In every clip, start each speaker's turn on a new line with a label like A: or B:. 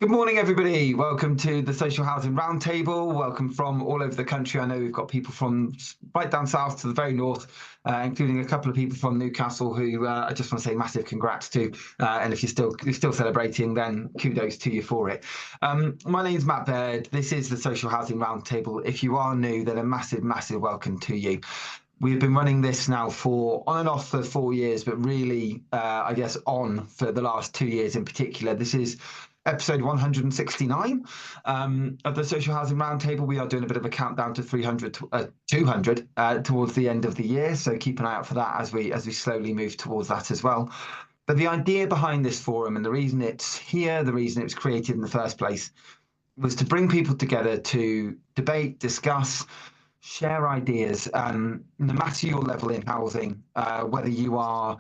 A: Good morning, everybody. Welcome to the Social Housing Roundtable. Welcome from all over the country. I know we've got people from right down south to the very north, including a couple of people from Newcastle who I just want to say massive congrats to. And if you're still celebrating, then kudos to you for it. My name is Matt Baird. This is the Social Housing Roundtable. If you are new, then a massive, massive welcome to you. We've been running this now on and off for 4 years, but really, I guess, on for the last 2 years in particular. This is episode 169 of the Social Housing Roundtable. We are doing a bit of a countdown to 200 towards the end of the year. So keep an eye out for that as we slowly move towards that as well. But the idea behind this forum and the reason it's here, the reason it was created in the first place, was to bring people together to debate, discuss, share ideas, no matter your level in housing, whether you are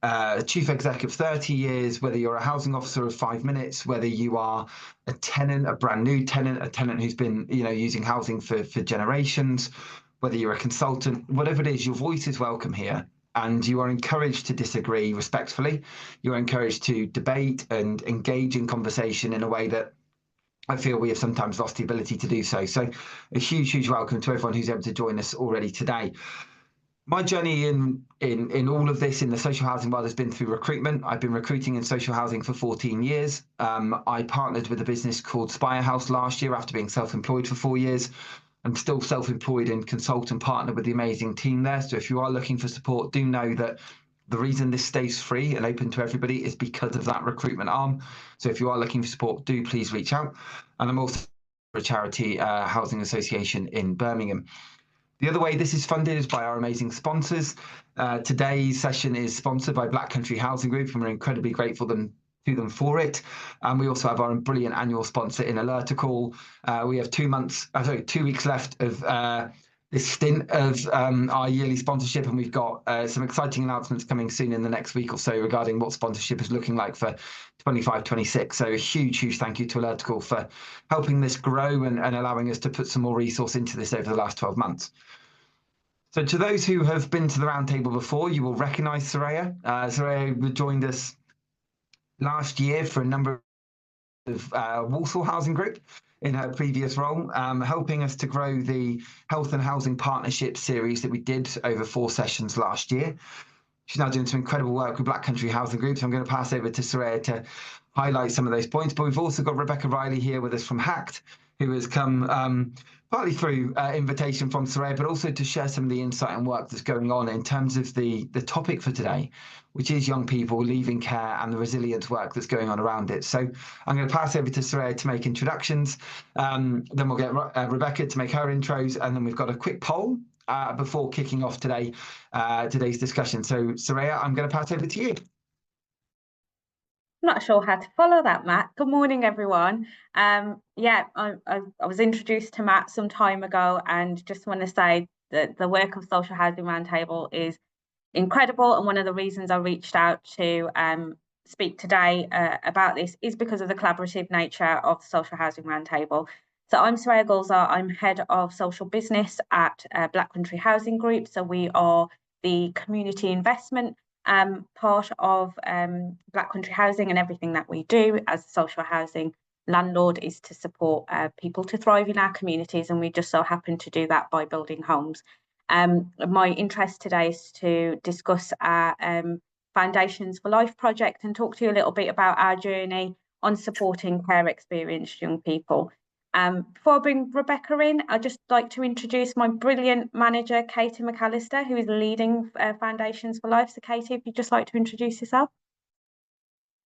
A: a chief exec of 30 years, whether you're a housing officer of 5 minutes, whether you are a tenant, a brand new tenant, a tenant who's been using housing for generations, whether you're a consultant, whatever it is, your voice is welcome here. And you are encouraged to disagree respectfully. You're encouraged to debate and engage in conversation in a way that I feel we have sometimes lost the ability to do so. So a huge, huge welcome to everyone who's able to join us already today. My journey in all of this in the social housing world has been through recruitment. I've been recruiting in social housing for 14 years. I partnered with a business called Spire House last year after being self-employed for 4 years. I'm still self-employed and consult and partner with the amazing team there. So if you are looking for support, do know that the reason this stays free and open to everybody is because of that recruitment arm. So if you are looking for support, do please reach out. And I'm also for a charity housing association in Birmingham. The other way this is funded is by our amazing sponsors. Today's session is sponsored by Black Country Housing Group, and we're incredibly grateful to them for it. And we also have our brilliant annual sponsor in Alertical. We have 2 weeks left of this stint of our yearly sponsorship, and we've got some exciting announcements coming soon in the next week or so regarding what sponsorship is looking like for 25-26. So a huge, huge thank you to Alertical for helping this grow and allowing us to put some more resource into this over the last 12 months. So to those who have been to the roundtable before, you will recognise Sureya. Sureya joined us last year for a number of Walsall Housing Group in her previous role, helping us to grow the Health and Housing Partnership series that we did over 4 sessions last year. She's now doing some incredible work with Black Country Housing Group. So I'm going to pass over to Sureya to highlight some of those points. But we've also got Rebecca Riley here with us from HACT, who has come partly through invitation from Sureya, but also to share some of the insight and work that's going on in terms of the topic for today, which is young people leaving care and the resilience work that's going on around it. So I'm going to pass over to Sureya to make introductions. Then we'll get Rebecca to make her intros, and then we've got a quick poll before kicking off today's discussion. So Sureya, I'm going to pass over to you.
B: I'm not sure how to follow that, Matt. Good morning, everyone. I was introduced to Matt some time ago, and just want to say that the work of Social Housing Roundtable is incredible, and one of the reasons I reached out to speak today about this is because of the collaborative nature of the Social Housing Roundtable. So I'm Sureya Gulzar. I'm head of social business at Black Country Housing Group. So we are the community investment part of Black Country Housing, and everything that we do as a social housing landlord is to support people to thrive in our communities, and we just so happen to do that by building homes. My interest today is to discuss our Foundations for Life project and talk to you a little bit about our journey on supporting care experienced young people. Before I bring Rebecca in, I'd just like to introduce my brilliant manager, Katie McAllister, who is leading Foundations for Life. So Katie, if you'd just like to introduce yourself.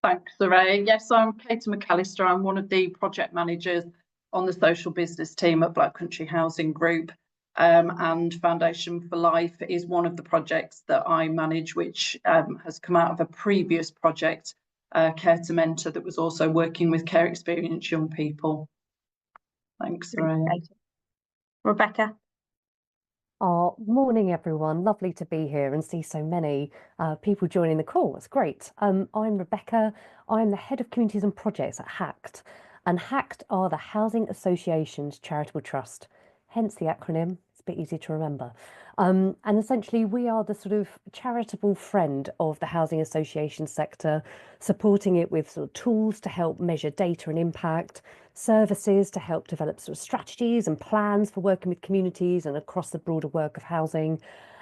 C: Thanks, Sureya. Yes, I'm Katie McAllister. I'm one of the project managers on the social business team at Black Country Housing Group. And Foundation for Life is one of the projects that I manage, which has come out of a previous project, Care to Mentor, that was also working with care experienced young people. Thanks, Sureya.
B: Rebecca.
D: Oh, morning, everyone. Lovely to be here and see so many people joining the call. It's great. I'm Rebecca. I'm the head of communities and projects at HACT. And HACT are the Housing Associations Charitable Trust, hence the acronym. It's a bit easy to remember. And essentially, we are the sort of charitable friend of the housing association sector, supporting it with sort of tools to help measure data and impact, services to help develop sort of strategies and plans for working with communities and across the broader work of housing.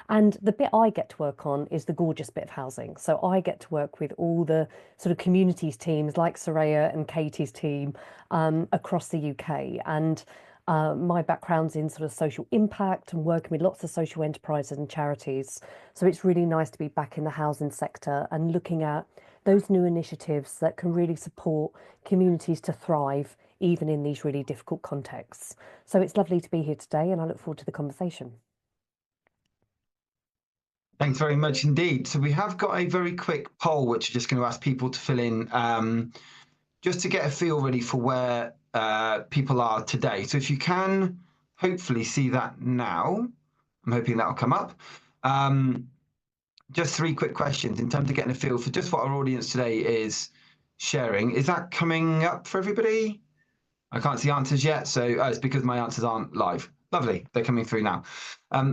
D: And the bit I get to work on is the gorgeous bit of housing. So I get to work with all the sort of communities teams like Sureya and Katie's team across the UK. And my background's in sort of social impact and working with lots of social enterprises and charities. So it's really nice to be back in the housing sector and looking at those new initiatives that can really support communities to thrive, even in these really difficult contexts. So it's lovely to be here today, and I look forward to the conversation.
A: Thanks very much indeed. So we have got a very quick poll, which I'm just going to ask people to fill in, just to get a feel really for where people are today. So if you can hopefully see that now, I'm hoping that'll come up. Just 3 quick questions in terms of getting a feel for just what our audience today is sharing. Is that coming up for everybody? I can't see answers yet, so it's because my answers aren't live. Lovely, they're coming through now.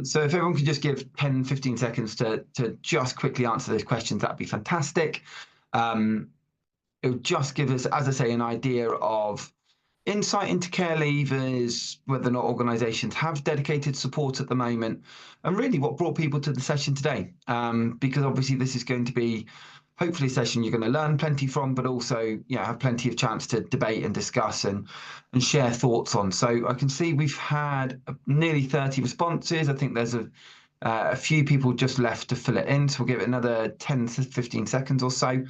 A: So if everyone could just give 10, 15 seconds to just quickly answer those questions, that'd be fantastic. It would just give us, as I say, an idea of insight into care leavers, whether or not organisations have dedicated support at the moment, and really what brought people to the session today. Because obviously this is going to be hopefully a session you're going to learn plenty from, but also have plenty of chance to debate and discuss and share thoughts on. So I can see we've had nearly 30 responses. I think there's a few people just left to fill it in, so we'll give it another 10 to 15 seconds or so.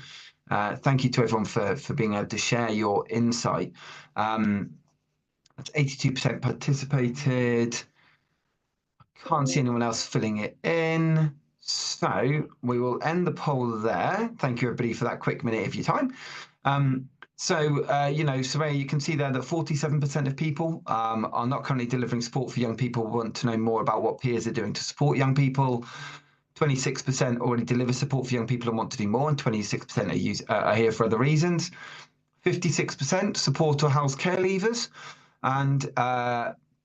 A: Thank you to everyone for being able to share your insight. That's 82% participated. Can't see anyone else filling it in. So we will end the poll there. Thank you, everybody, for that quick minute of your time. Sureya, you can see there that 47% of people are not currently delivering support for young people, want to know more about what peers are doing to support young people. 26% already deliver support for young people and want to do more, and 26% are here for other reasons. 56% support or house care leavers. And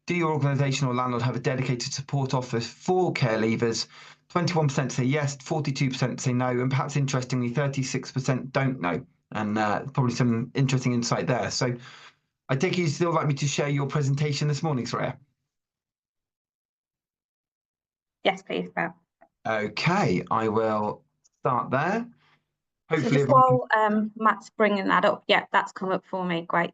A: do your organisation or landlord have a dedicated support office for care leavers? 21% say yes, 42% say no, and perhaps interestingly, 36% don't know. And probably some interesting insight there. So I take it you'd still like me to share your presentation this morning, Sureya?
B: Yes, please, Matt.
A: Okay, I will start there.
B: Hopefully, so just while Matt's bringing that up, yeah, that's come up for me. Great.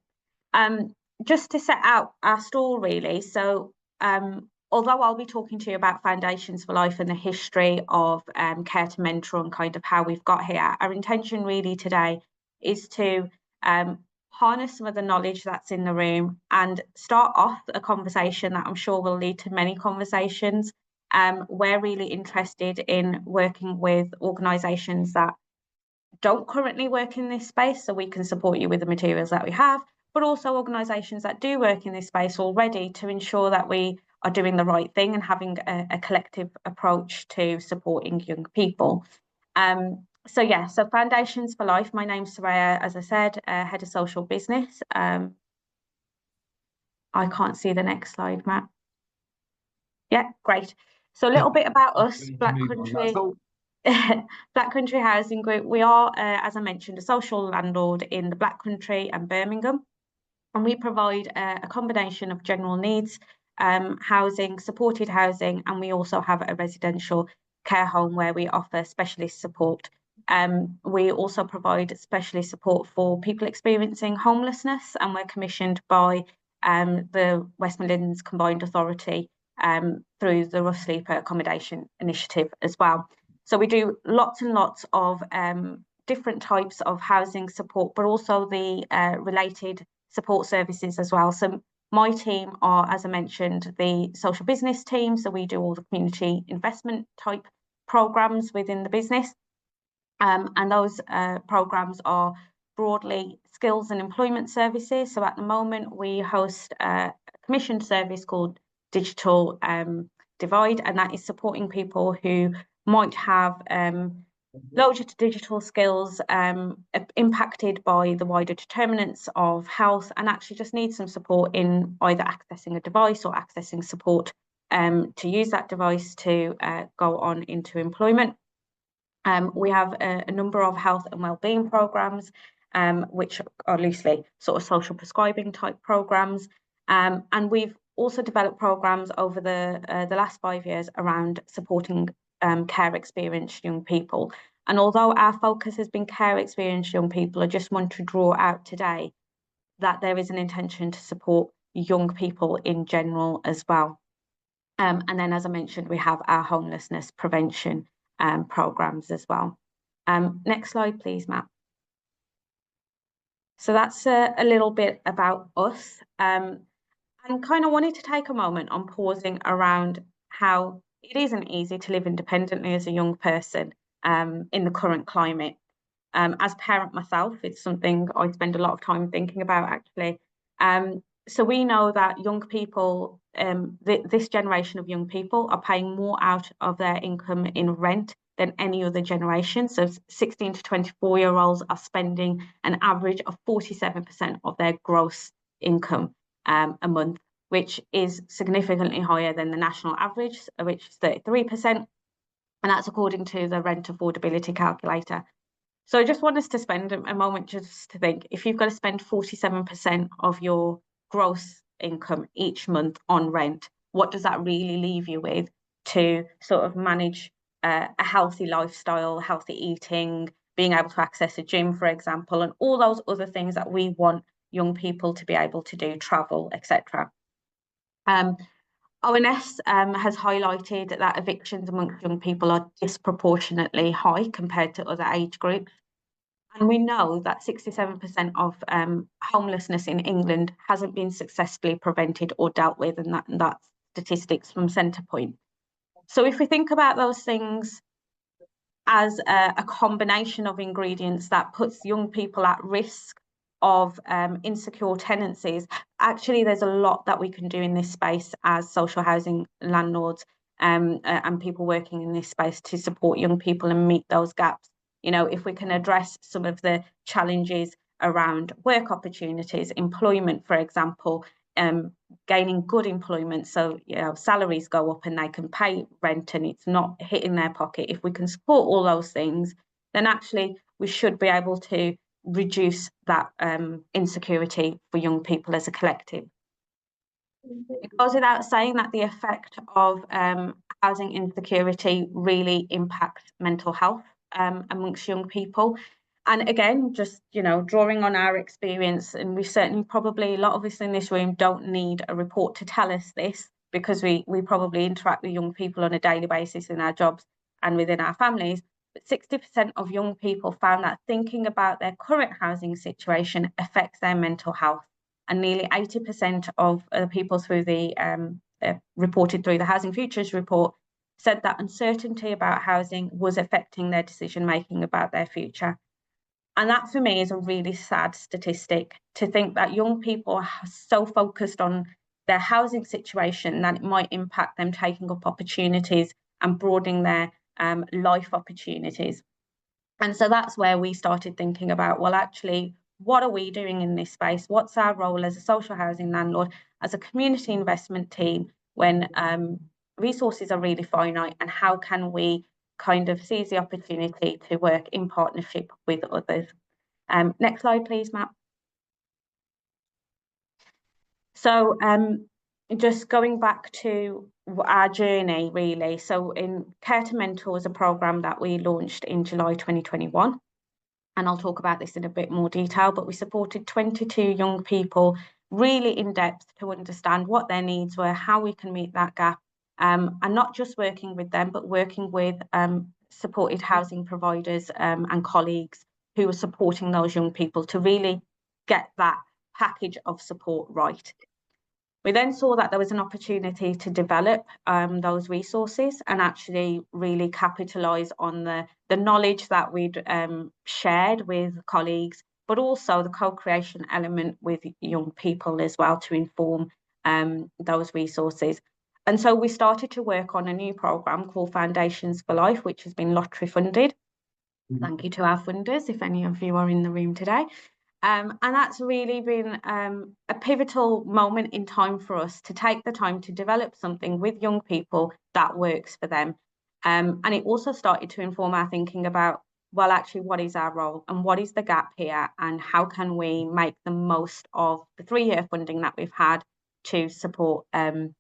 B: Just to set out our stall, really. So, although I'll be talking to you about Foundations for Life and the history of care to mentor and kind of how we've got here, our intention really today is to harness some of the knowledge that's in the room and start off a conversation that I'm sure will lead to many conversations. We're really interested in working with organisations that don't currently work in this space, so we can support you with the materials that we have, but also organisations that do work in this space already to ensure that we are doing the right thing and having a collective approach to supporting young people. So Foundations for Life, my name's Sureya, as I said, Head of Social Business. I can't see the next slide, Matt. Yeah, great. So a little bit about us, Black Country Housing Group. We are, as I mentioned, a social landlord in the Black Country and Birmingham, and we provide a combination of general needs housing, supported housing, and we also have a residential care home where we offer specialist support. We also provide specialist support for people experiencing homelessness, and we're commissioned by the West Midlands Combined Authority through the Rough Sleeper Accommodation Initiative as well. So we do lots and lots of different types of housing support, but also the related support services as well. So my team are, as I mentioned, the social business team. So we do all the community investment type programs within the business. And those programs are broadly skills and employment services. So at the moment, we host a commissioned service called Digital Divide, and that is supporting people who might have low digital skills impacted by the wider determinants of health and actually just need some support in either accessing a device or accessing support to use that device to go on into employment. We have a number of health and wellbeing programs, which are loosely sort of social prescribing type programs. And we've also developed programs over the last 5 years around supporting care experienced young people. And although our focus has been care experienced young people, I just want to draw out today that there is an intention to support young people in general as well. And then, as I mentioned, we have our homelessness prevention programs as well. Next slide, please, Matt. So that's a little bit about us. And kind of wanted to take a moment on pausing around how it isn't easy to live independently as a young person in the current climate. As a parent myself, it's something I spend a lot of time thinking about, actually. So we know that young people, this generation of young people are paying more out of their income in rent than any other generation. So 16 to 24-year-olds are spending an average of 47% of their gross income a month, which is significantly higher than the national average, which is 33%. And that's according to the rent affordability calculator. So I just want us to spend a moment just to think, if you've got to spend 47% of your gross income each month on rent, what does that really leave you with to sort of manage a healthy lifestyle, healthy eating, being able to access a gym, for example, and all those other things that we want young people to be able to do, travel, etc. ONS has highlighted that evictions amongst young people are disproportionately high compared to other age groups. And we know that 67% of homelessness in England hasn't been successfully prevented or dealt with, and that's statistics from Centrepoint. So if we think about those things as a combination of ingredients that puts young people at risk of insecure tenancies, actually there's a lot that we can do in this space as social housing landlords and people working in this space to support young people and meet those gaps. You know, if we can address some of the challenges around work opportunities, employment, for example, gaining good employment, so you know salaries go up and they can pay rent and it's not hitting their pocket. If we can support all those things, then actually we should be able to reduce that insecurity for young people as a collective. It goes without saying that the effect of housing insecurity really impacts mental health amongst young people. And again, just, you know, drawing on our experience, and we certainly probably, a lot of us in this room don't need a report to tell us this, because we probably interact with young people on a daily basis in our jobs and within our families. But 60% of young people found that thinking about their current housing situation affects their mental health. And nearly 80% of the people through the reported through the Housing Futures report said that uncertainty about housing was affecting their decision making about their future. And that for me is a really sad statistic, to think that young people are so focused on their housing situation that it might impact them taking up opportunities and broadening their life opportunities. And so that's where we started thinking about, well, actually, what are we doing in this space? What's our role as a social housing landlord, as a community investment team, when resources are really finite, and how can we kind of seize the opportunity to work in partnership with others? Next slide, please, Matt. So just going back to our journey, really. So in Care to Mentor is a programme that we launched in July 2021. And I'll talk about this in a bit more detail, but we supported 22 young people really in depth to understand what their needs were, how we can meet that gap, and not just working with them, but working with supported housing providers and colleagues who were supporting those young people to really get that package of support right. We then saw that there was an opportunity to develop those resources and actually really capitalise on the knowledge that we'd shared with colleagues, but also the co-creation element with young people as well to inform those resources. And so we started to work on a new programme called Foundations for Life, which has been lottery funded. Thank you to our funders, if any of you are in the room today. And that's really been a pivotal moment in time for us to take the time to develop something with young people that works for them. And it also started to inform our thinking about, well, actually, what is our role and what is the gap here, and how can we make the most of the 3-year funding that we've had to support the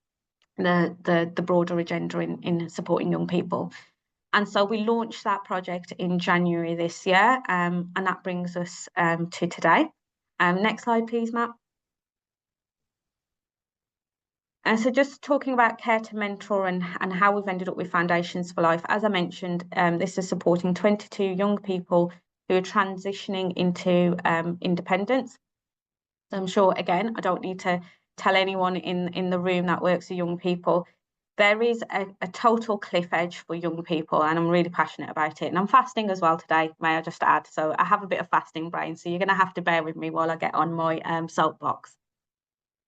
B: broader agenda in supporting young people. And so we launched that project in January this year, and that brings us to today. Next slide, please, Matt. And so just talking about Care to Mentor and how we've ended up with Foundations for Life. As I mentioned, this is supporting 22 young people who are transitioning into independence. So I'm sure, again, I don't need to tell anyone in the room that works with young people, there is a total cliff edge for young people, and I'm really passionate about it. And I'm fasting as well today, may I just add. So I have a bit of fasting brain, so you're going to have to bear with me while I get on my soapbox.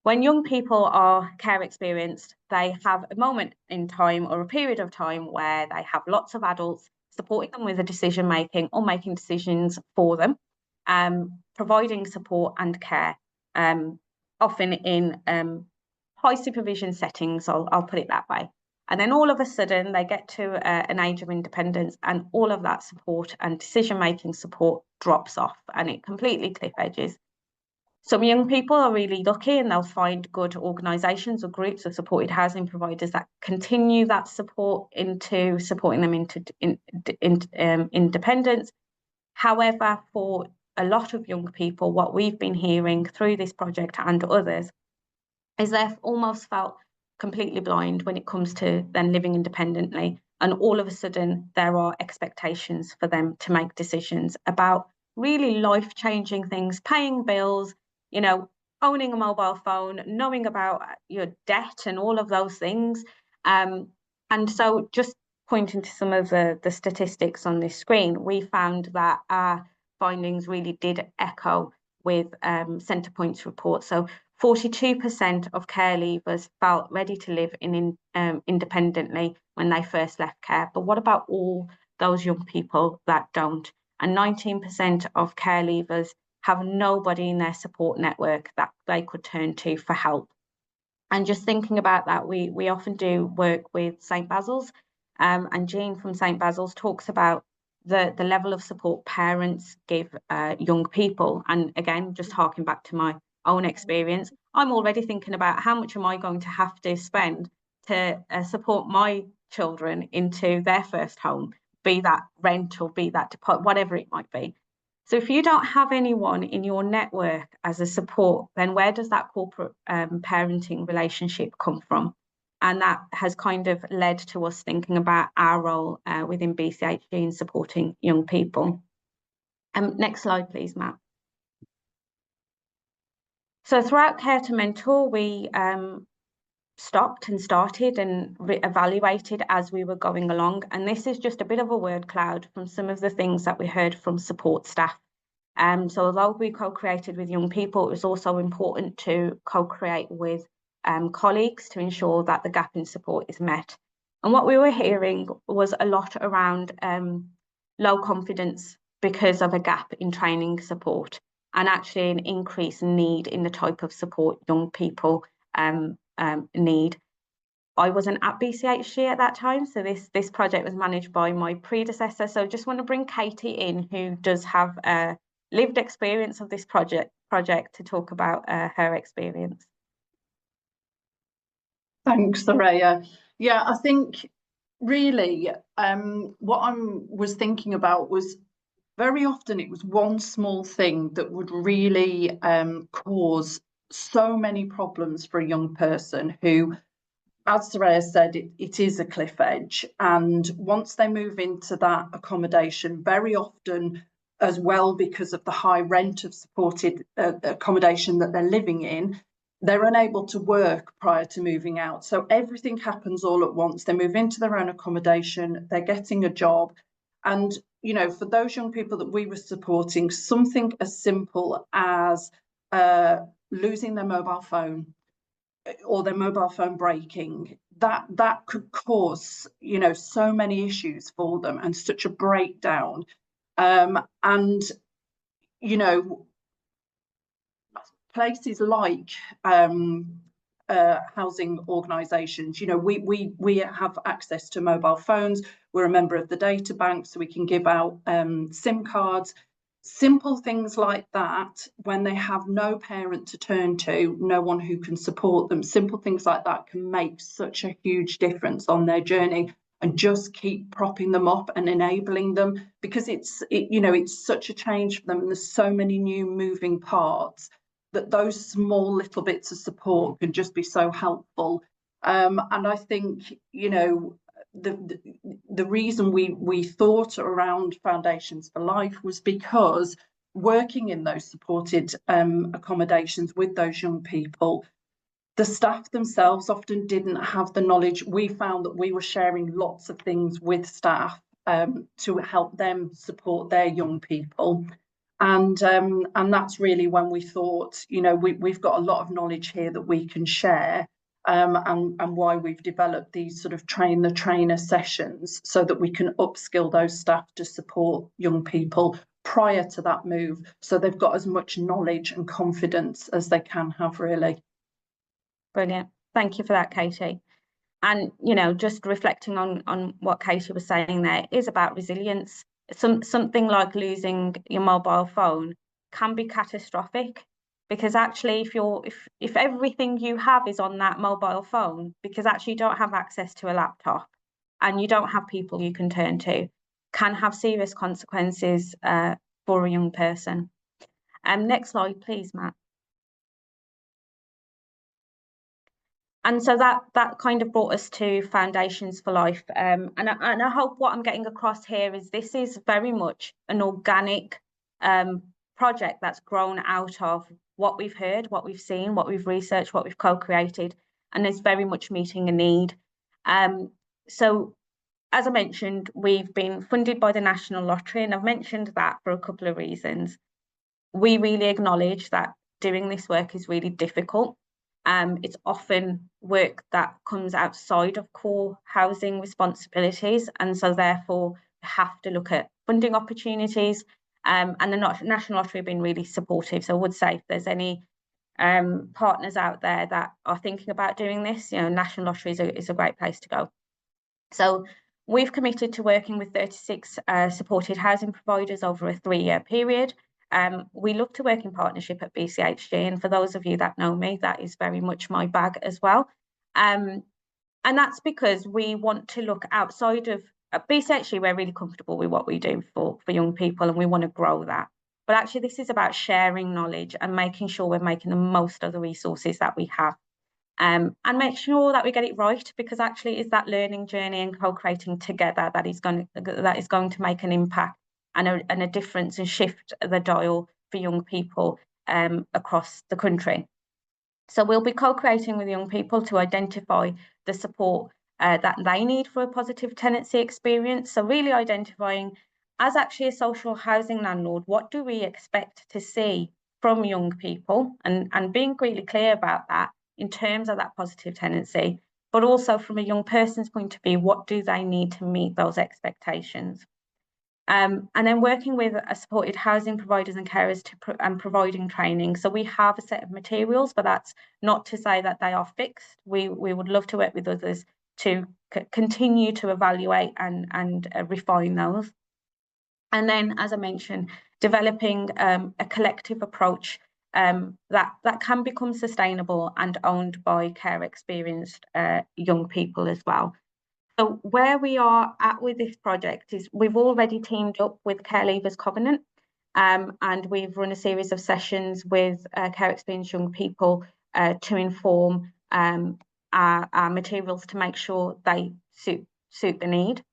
B: When young people are care experienced, they have a moment in time or a period of time where they have lots of adults supporting them with the decision making or making decisions for them, providing support and care, often in high supervision settings, I'll put it that way. And then all of a sudden they get to an age of independence, and all of that support and decision-making support drops off, and it completely cliff edges. Some young people are really lucky, and they'll find good organisations or groups of supported housing providers that continue that support into supporting them into independence. However, for a lot of young people, what we've been hearing through this project and others is they've almost felt completely blind when it comes to then living independently. And all of a sudden, there are expectations for them to make decisions about really life-changing things, paying bills, you know, owning a mobile phone, knowing about your debt and all of those things. And so just pointing to some of the statistics on this screen, we found that our findings really did echo with Centrepoint's report. So 42% of care leavers felt ready to live independently when they first left care. But what about all those young people that don't? And 19% of care leavers have nobody in their support network that they could turn to for help. And just thinking about that, we often do work with St. Basil's, and Jean from St. Basil's talks about the level of support parents give young people. And again, just harking back to my own experience, I'm already thinking about how much am I going to have to spend to support my children into their first home, be that rent or be that deposit, whatever it might be. So if you don't have anyone in your network as a support, then where does that corporate parenting relationship come from? And that has kind of led to us thinking about our role within BCHG in supporting young people. Next slide, please, Matt. So throughout Care to Mentor, we stopped and started and evaluated as we were going along. And this is just a bit of a word cloud from some of the things that we heard from support staff. So although we co-created with young people, it was also important to co-create with colleagues to ensure that the gap in support is met. And what we were hearing was a lot around low confidence because of a gap in training support, and actually an increased need in the type of support young people need. I wasn't at BCHG at that time, so this project was managed by my predecessor. So just want to bring Katie in, who does have a lived experience of this project to talk about her experience.
C: Thanks, Sureya. Yeah, I think really what I was thinking about was very often it was one small thing that would really cause so many problems for a young person who, as Sureya said, it is a cliff edge. And once they move into that accommodation, very often as well, because of the high rent of supported accommodation that they're living in, they're unable to work prior to moving out. So everything happens all at once. They move into their own accommodation, they're getting a job. And, you know, for those young people that we were supporting, something as simple as losing their mobile phone or their mobile phone breaking, that could cause, you know, so many issues for them and such a breakdown. And, you know, places like housing organisations, you know, we have access to mobile phones. We're a member of the data bank, so we can give out SIM cards. Simple things like that, when they have no parent to turn to, no one who can support them, simple things like that can make such a huge difference on their journey, and just keep propping them up and enabling them, because you know, it's such a change for them, and there's so many new moving parts, that those small little bits of support can just be so helpful. And I think, you know, the reason we thought around Foundations for Life was because working in those supported accommodations with those young people, the staff themselves often didn't have the knowledge. We found that we were sharing lots of things with staff to help them support their young people. And that's really when we thought, you know, we've got a lot of knowledge here that we can share, and why we've developed these sort of train the trainer sessions, so that we can upskill those staff to support young people prior to that move, so they've got as much knowledge and confidence as they can have, really.
B: Brilliant. Thank you for that, Katie. And, you know, just reflecting on what Katie was saying there, is about resilience. Something like losing your mobile phone can be catastrophic, because actually if everything you have is on that mobile phone, because actually you don't have access to a laptop and you don't have people you can turn to, can have serious consequences for a young person. Next slide, please, Matt. And so that kind of brought us to Foundations for Life. And I hope what I'm getting across here is this is very much an organic project that's grown out of what we've heard, what we've seen, what we've researched, what we've co-created, and is very much meeting a need. So as I mentioned, we've been funded by the National Lottery, and I've mentioned that for a couple of reasons. We really acknowledge that doing this work is really difficult. It's often work that comes outside of core housing responsibilities, and so therefore we have to look at funding opportunities, and the National Lottery have been really supportive. So I would say if there's any partners out there that are thinking about doing this, you know, National Lottery is a great place to go. So we've committed to working with 36 supported housing providers over a 3-year period. We look to work in partnership at BCHG, and for those of you that know me, that is very much my bag as well. And that's because we want to look outside of BCHG. We're really comfortable with what we do for young people, and we want to grow that. But actually, this is about sharing knowledge and making sure we're making the most of the resources that we have, and make sure that we get it right, because actually it's that learning journey and co-creating together that is going to make an impact and a difference, and shift the dial for young people across the country. So we'll be co-creating with young people to identify the support that they need for a positive tenancy experience. So really identifying, as actually a social housing landlord, what do we expect to see from young people, and being really clear about that in terms of that positive tenancy, but also from a young person's point of view, what do they need to meet those expectations? And then working with supported housing providers and carers and providing training. So we have a set of materials, but that's not to say that they are fixed. We would love to work with others to continue to evaluate and refine those. And then, as I mentioned, developing a collective approach that can become sustainable and owned by care experienced young people as well. So where we are at with this project is we've already teamed up with Care Leavers Covenant, and we've run a series of sessions with care experienced young people to inform our materials to make sure they suit the need.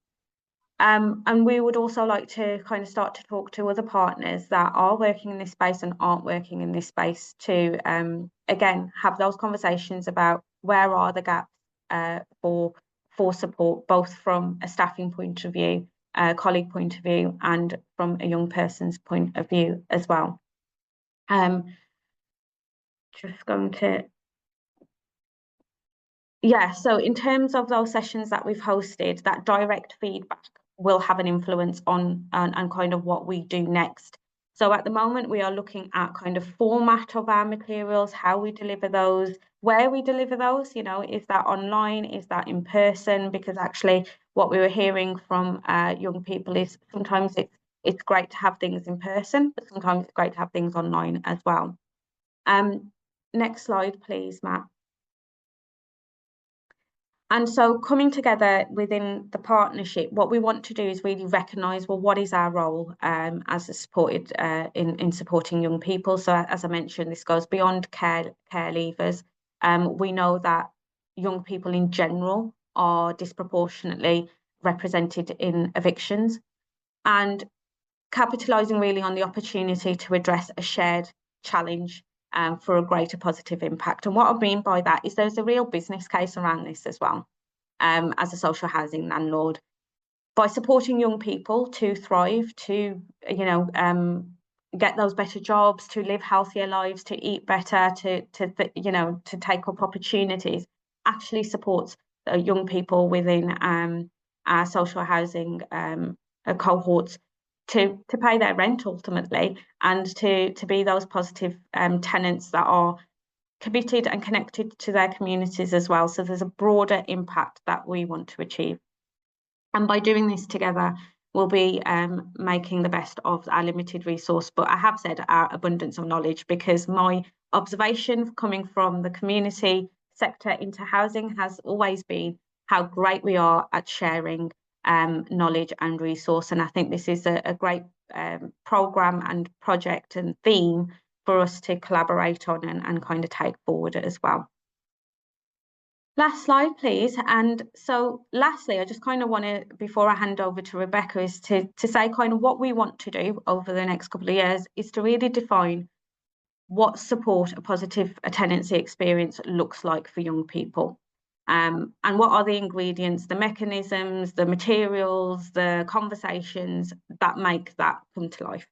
B: And we would also like to kind of start to talk to other partners that are working in this space and aren't working in this space to, again, have those conversations about where are the gaps for support, both from a staffing point of view, a colleague point of view, and from a young person's point of view as well. Just going to, yeah, so in terms of those sessions that we've hosted, that direct feedback will have an influence on and kind of what we do next. So at the moment, we are looking at kind of format of our materials, how we deliver those, where we deliver those, you know, is that online, is that in person? Because actually what we were hearing from young people is sometimes it's great to have things in person, but sometimes it's great to have things online as well. Next slide, please, Matt. And so coming together within the partnership, what we want to do is really recognise, well, what is our role as a supported in supporting young people? So as I mentioned, this goes beyond care leavers. We know that young people in general are disproportionately represented in evictions, and capitalising really on the opportunity to address a shared challenge for a greater positive impact. And what I mean by that is there's a real business case around this as well. As a social housing landlord, by supporting young people to thrive, to get those better jobs, to live healthier lives, to eat better, to take up opportunities, actually supports young people within our social housing cohorts to pay their rent ultimately, and to be those positive tenants that are committed and connected to their communities as well. So there's a broader impact that we want to achieve. And by doing this together, we'll be making the best of our limited resource, but I have said our abundance of knowledge, because my observation coming from the community sector into housing has always been how great we are at sharing knowledge and resource. And I think this is a great programme and project and theme for us to collaborate on and kind of take forward as well. Last slide, please. And so lastly, I just kind of want to, before I hand over to Rebecca, is to say kind of what we want to do over the next couple of years is to really define what support a positive tenancy experience looks like for young people. And what are the ingredients, the mechanisms, the materials, the conversations that make that come to life.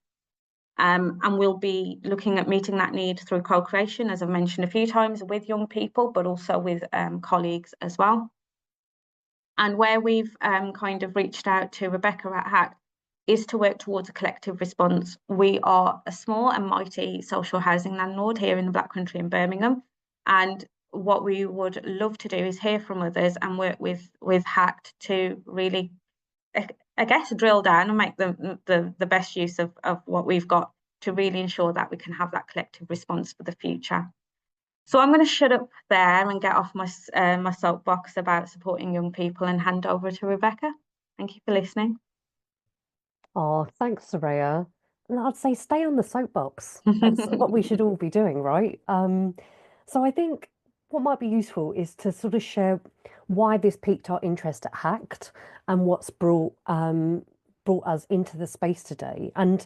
B: And we'll be looking at meeting that need through co-creation, as I've mentioned a few times, with young people, but also with colleagues as well. And where we've kind of reached out to Rebecca at HACT is to work towards a collective response. We are a small and mighty social housing landlord here in the Black Country in Birmingham. And what we would love to do is hear from others and work with HACT to really, I guess, drill down and make the best use of what we've got to really ensure that we can have that collective response for the future. So I'm going to shut up there and get off my soapbox about supporting young people and hand over to Rebecca. Thank you for listening.
D: Oh, thanks, Sureya. And I'd say stay on the soapbox. That's what we should all be doing, right? So I think what might be useful is to sort of share why this piqued our interest at HACT and what's brought us into the space today. And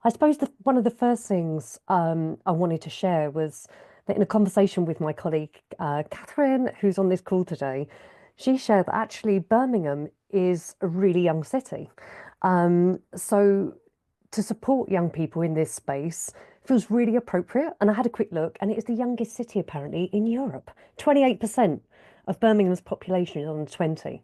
D: I suppose one of the first things I wanted to share was that in a conversation with my colleague Catherine, who's on this call today, she shared that actually Birmingham is a really young city. So to support young people in this space feels really appropriate. And I had a quick look, and it is the youngest city apparently in Europe. 28% of Birmingham's population is under 20.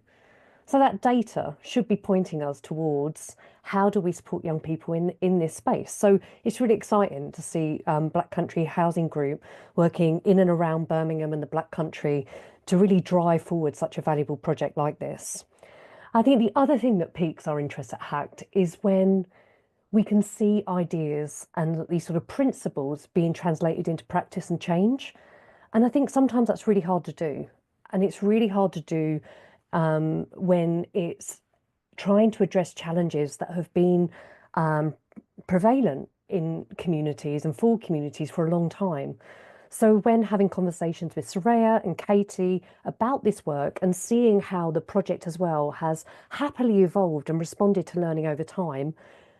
D: So that data should be pointing us towards how do we support young people in this space. So it's really exciting to see Black Country Housing Group working in and around Birmingham and the Black Country to really drive forward such a valuable project like this. I think the other thing that piques our interest at HACT is when we can see ideas and these sort of principles being translated into practice and change. And I think sometimes that's really hard to do. And it's really hard to do when it's trying to address challenges that have been prevalent in communities and for communities for a long time. So when having conversations with Sureya and Katie about this work and seeing how the project as well has happily evolved and responded to learning over time,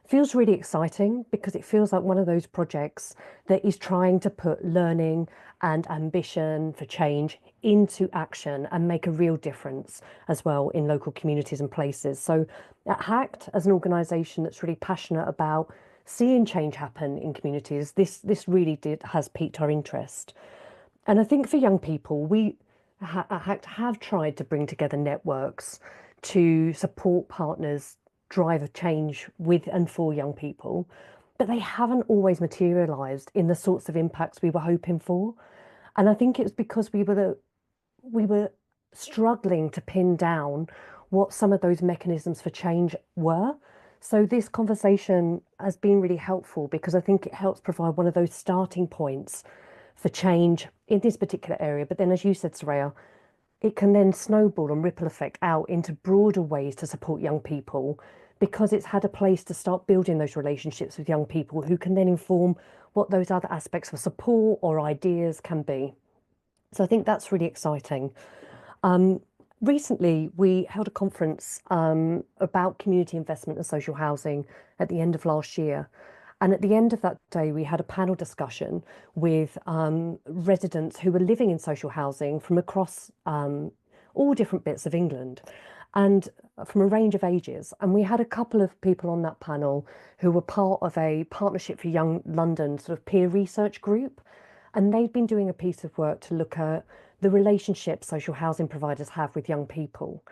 D: feels really exciting, because it feels like one of those projects that is trying to put learning and ambition for change into action and make a real difference as well in local communities and places. So at HACT, as an organisation that's really passionate about seeing change happen in communities, this really has piqued our interest. And I think for young people, we at HACT have tried to bring together networks to support partners drive a change with and for young people. but they haven't always materialized in the sorts of impacts we were hoping for. And I think it's because we were struggling to pin down what some of those mechanisms for change were. So this conversation has been really helpful because I think it helps provide one of those starting points for change in this particular area. But then, as you said, Sureya, it can then snowball and ripple effect out into broader ways to support young people because it's had a place to start building those relationships with young people who can then inform what those other aspects of support or ideas can be. So I think that's really exciting. Recently, we held a conference about community investment and social housing at the end of last year. And at the end of that day, we had a panel discussion with residents who were living in social housing from across all different bits of England and from a range of ages. And we had a couple of people on that panel who were part of a Partnership for Young London sort of peer research group. And they'd been doing a piece of work to look at the relationship social housing providers have with young people.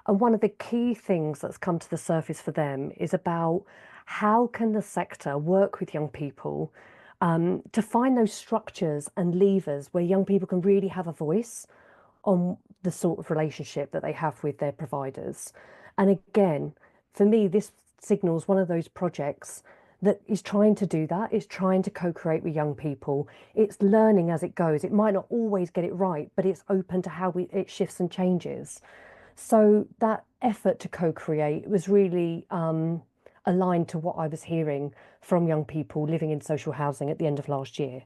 D: And one of the key things that's come to the surface for them is about how can the sector work with young people to find those structures and levers where young people can really have a voice on the sort of relationship that they have with their providers. And again, for me, this signals one of those projects that is trying to do that, is trying to co-create with young people. It's learning as it goes. It might not always get it right, but it's open to how it shifts and changes. So that effort to co-create was really aligned to what I was hearing from young people living in social housing at the end of last year.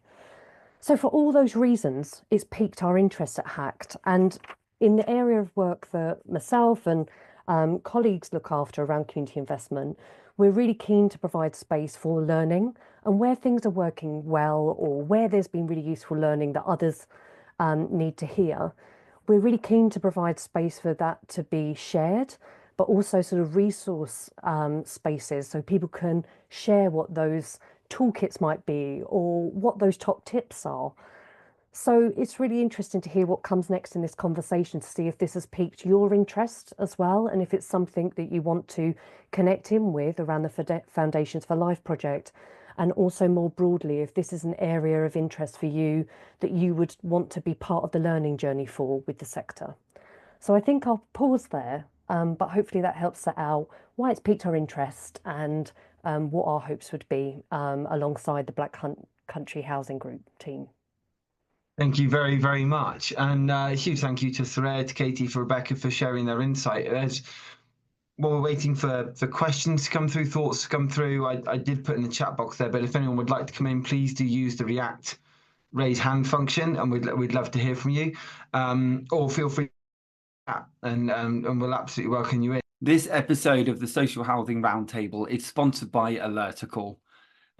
D: So for all those reasons, it's piqued our interest at HACT. And in the area of work that myself and colleagues look after around community investment, we're really keen to provide space for learning, and where things are working well or where there's been really useful learning that others need to hear. We're really keen to provide space for that to be shared, but also sort of resource spaces so people can share what those toolkits might be or what those top tips are. So it's really interesting to hear what comes next in this conversation to see if this has piqued your interest as well, and if it's something that you want to connect in with around the Foundations for Life project, and also more broadly, if this is an area of interest for you that you would want to be part of the learning journey for with the sector. So I think I'll pause there, but hopefully that helps set out why it's piqued our interest and what our hopes would be alongside the Black Country Housing Group team.
A: Thank you very, very much. And a huge thank you to Sureya, to Katie, for Rebecca for sharing their insight. While we're waiting for questions to come through, thoughts to come through, I did put in the chat box there, but if anyone would like to come in, please do use the React raise hand function, and we'd love to hear from you. Or feel free to chat, and we'll absolutely welcome you in.
E: This episode of the Social Housing Roundtable is sponsored by Alertical.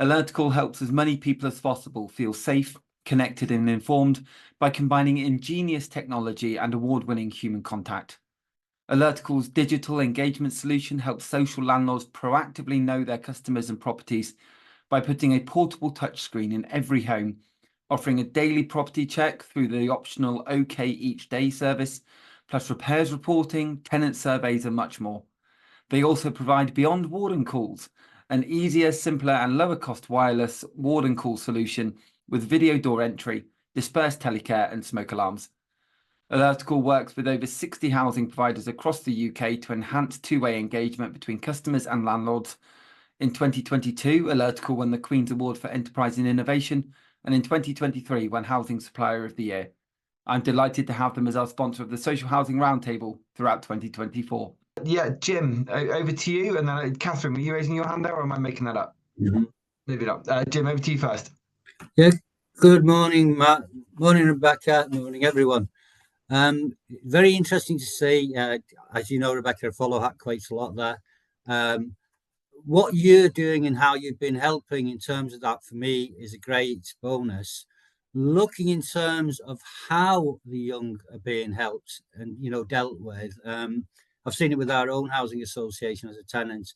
E: Alertical helps as many people as possible feel safe, connected and informed by combining ingenious technology and award-winning human contact. Alertical's digital engagement solution helps social landlords proactively know their customers and properties by putting a portable touchscreen in every home, offering a daily property check through the optional OK Each Day service, plus repairs reporting, tenant surveys and much more. They also provide Beyond Warden Calls, an easier, simpler and lower cost wireless warden call solution with video door entry, dispersed telecare and smoke alarms. Alertical works with over 60 housing providers across the UK to enhance two-way engagement between customers and landlords. In 2022, Alertical won the Queen's Award for Enterprise and Innovation, and in 2023 won Housing Supplier of the Year. I'm delighted to have them as our sponsor of the Social Housing Roundtable throughout 2024.
A: Yeah, Jim, over to you. And then Catherine, were you raising your hand there, or am I making that up? Maybe not. Jim, over to you first.
F: Yeah, good morning, Matt. Morning, Rebecca. Morning, everyone. Very interesting to see. As you know, Rebecca, I follow HACT quite a lot there. What you're doing and how you've been helping in terms of that, for me, is a great bonus. Looking in terms of how the young are being helped and, dealt with. I've seen it with our own housing association as a tenant,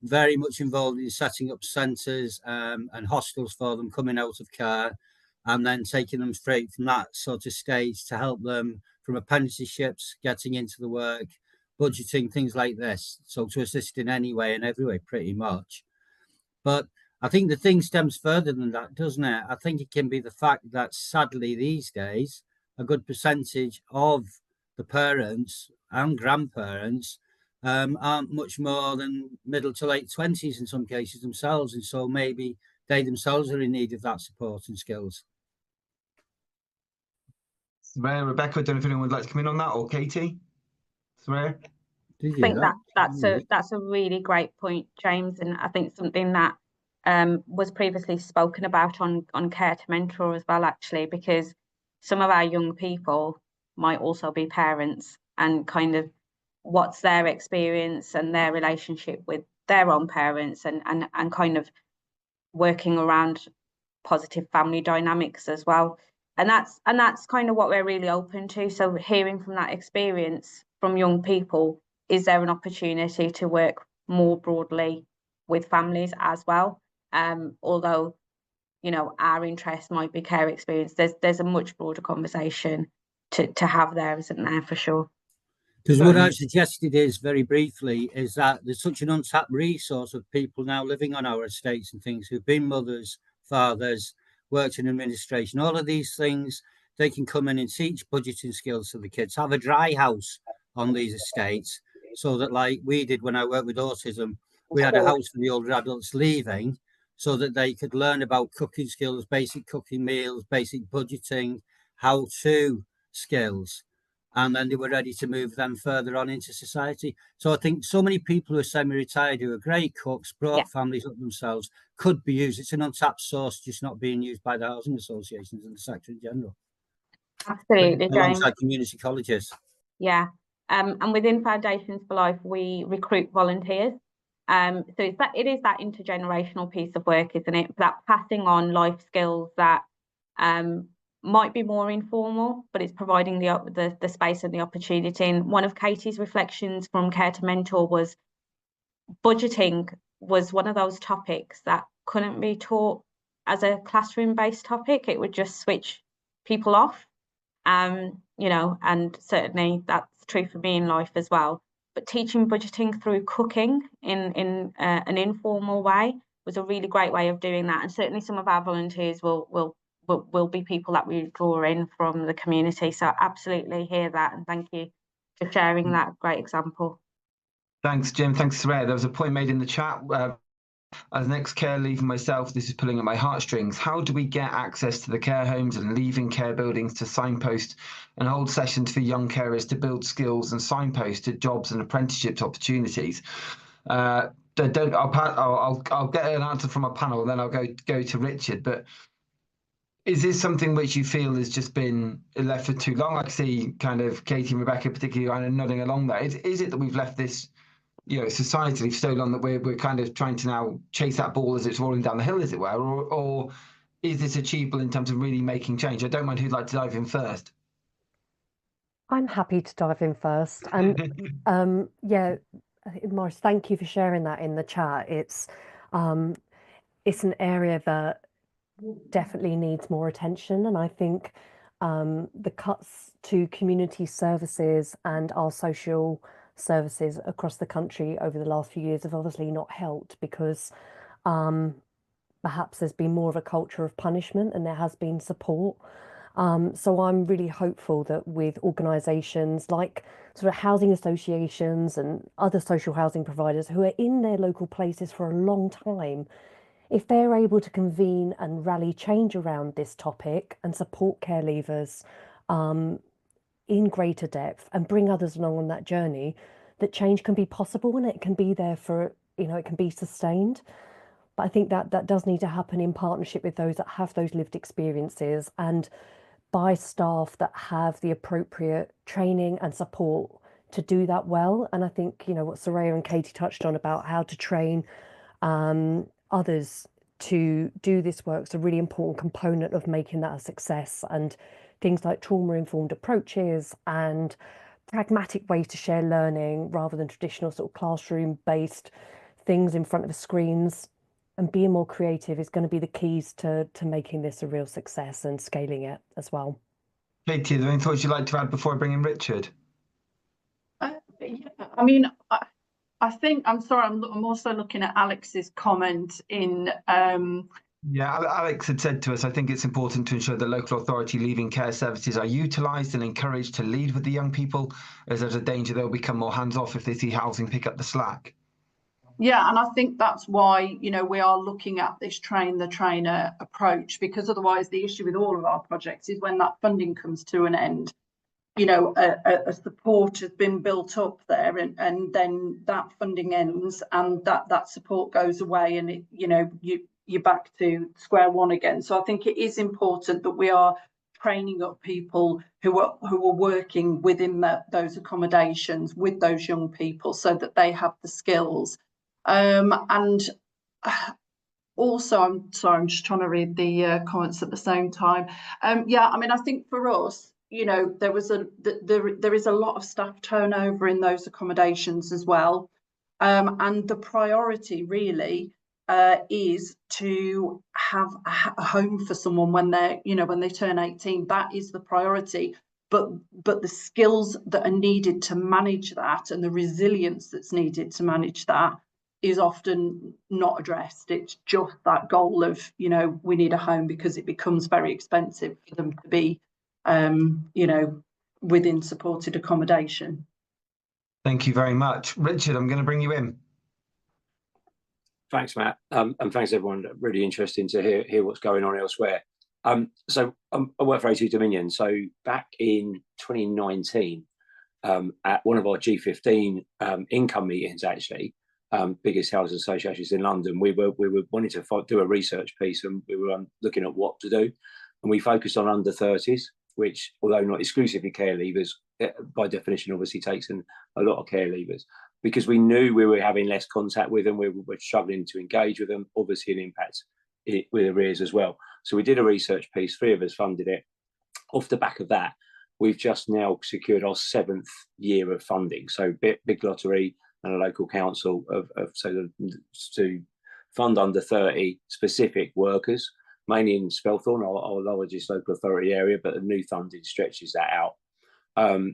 F: very much involved in setting up centres and hostels for them coming out of care, and then taking them straight from that sort of stage to help them from apprenticeships, getting into the work, budgeting, things like this. So to assist in any way and every way, pretty much. But I think the thing stems further than that, doesn't it? I think it can be the fact that sadly these days, a good percentage of the parents and grandparents aren't much more than middle to late 20s in some cases themselves. And so maybe they themselves are in need of that support and skills.
A: Sureya, Rebecca, I don't know if anyone would like to come in on that, or Katie? Sureya?
B: I think that's a really great point, James, and I think something that was previously spoken about on Care to Mentor as well, actually, because some of our young people might also be parents, and kind of what's their experience and their relationship with their own parents, and kind of working around positive family dynamics as well. And that's kind of what we're really open to. So hearing from that experience from young people, is there an opportunity to work more broadly with families as well? Although, you know, our interest might be care experience, there's a much broader conversation to have there, isn't there, for sure?
F: Because what I've suggested is, very briefly, is that there's such an untapped resource of people now living on our estates and things who've been mothers, fathers, worked in administration, all of these things. They can come in and teach budgeting skills to the kids, have a dry house on these estates, so that, like we did when I worked with autism, we had a house for the older adults leaving, so that they could learn about cooking skills, basic cooking meals, basic budgeting, how-to skills. And then they were ready to move them further on into society. So I think so many people who are semi-retired, who are great cooks, brought families up themselves, could be used. It's an untapped source, just not being used by the housing associations and the sector in general.
B: Absolutely, James.
F: Alongside community colleges.
B: Yeah, and within Foundations for Life, we recruit volunteers. So it is that intergenerational piece of work, isn't it? That passing on life skills that might be more informal, but it's providing the space and the opportunity. And one of Katie's reflections from Care to Mentor was budgeting was one of those topics that couldn't be taught as a classroom-based topic. It would just switch people off, you know, and certainly that's true for me in life as well. But teaching budgeting through cooking in an informal way was a really great way of doing that. And certainly some of our volunteers will be people that we draw in from the community. So absolutely hear that, and thank you for sharing that great example.
A: Thanks, Jim. Thanks, Sureya. There was a point made in the chat. As an ex-care leaver myself, this is pulling at my heartstrings. How do we get access to the care homes and leaving care buildings to signpost and hold sessions for young carers to build skills and signpost to jobs and apprenticeships opportunities? I'll get an answer from a panel, then I'll go to Richard. But is this something which you feel has just been left for too long? I can see kind of Katie and Rebecca particularly kind of nodding along there. Is it that we've left this, you know, societally for so long that we're kind of trying to now chase that ball as it's rolling down the hill, as it were, or is this achievable in terms of really making change? I don't mind who'd like to dive in first.
D: I'm happy to dive in first. And yeah, Morris, thank you for sharing that in the chat. It's an area that definitely needs more attention, and I think the cuts to community services and our social services across the country over the last few years have obviously not helped, because perhaps there's been more of a culture of punishment and there has been support. So I'm really hopeful that with organisations like sort of housing associations and other social housing providers who are in their local places for a long time, if they're able to convene and rally change around this topic and support care leavers in greater depth and bring others along on that journey, that change can be possible and it can be there for, you know, it can be sustained. But I think that does need to happen in partnership with those that have those lived experiences and by staff that have the appropriate training and support to do that well. And I think, you know, what Sureya and Katie touched on about how to train others to do this work is a really important component of making that a success. And things like trauma-informed approaches and pragmatic ways to share learning rather than traditional sort of classroom-based things in front of screens, and being more creative is going to be the keys to making this a real success and scaling it as well.
A: Katie, are there any thoughts you'd like to add before I bring in Richard?
C: Yeah, I mean, I think, I'm sorry, I'm also looking at Alex's comment in
A: Yeah, Alex had said to us, I think it's important to ensure the local authority leaving care services are utilised and encouraged to lead with the young people, as there's a danger they'll become more hands-off if they see housing pick up the slack.
C: Yeah, and I think that's why, you know, we are looking at this train the trainer approach, because otherwise the issue with all of our projects is when that funding comes to an end, you know, a support has been built up there, and then that funding ends and that support goes away, and it, you know, you're back to square one again. So I think it is important that we are training up people who are working within those accommodations with those young people, so that they have the skills. And also, I'm sorry, I'm just trying to read the comments at the same time. Yeah, I mean, I think for us, you know, there is a lot of staff turnover in those accommodations as well, and the priority really is to have a home for someone when they're, you know, when they turn 18. That is the priority. But the skills that are needed to manage that, and the resilience that's needed to manage that, is often not addressed. It's just that goal of, you know, we need a home, because it becomes very expensive for them to be, you know, within supported accommodation.
A: Thank you very much. Richard, I'm going to bring you in.
G: Thanks, Matt, and thanks everyone. Really interesting to hear what's going on elsewhere. So I work for A2 Dominion. So back in 2019, at one of our G15 income meetings, actually, biggest housing associations in London, we were wanting to do a research piece, and we were looking at what to do, and we focused on under 30s, which, although not exclusively care leavers, by definition obviously takes in a lot of care leavers, because we knew we were having less contact with them, we were struggling to engage with them, obviously an impact with arrears as well. So we did a research piece, 3 of us funded it. Off the back of that, we've just now secured our 7th year of funding. So big lottery and a local council to fund under 30 specific workers, mainly in Spelthorne, our largest local authority area, but the new funding stretches that out.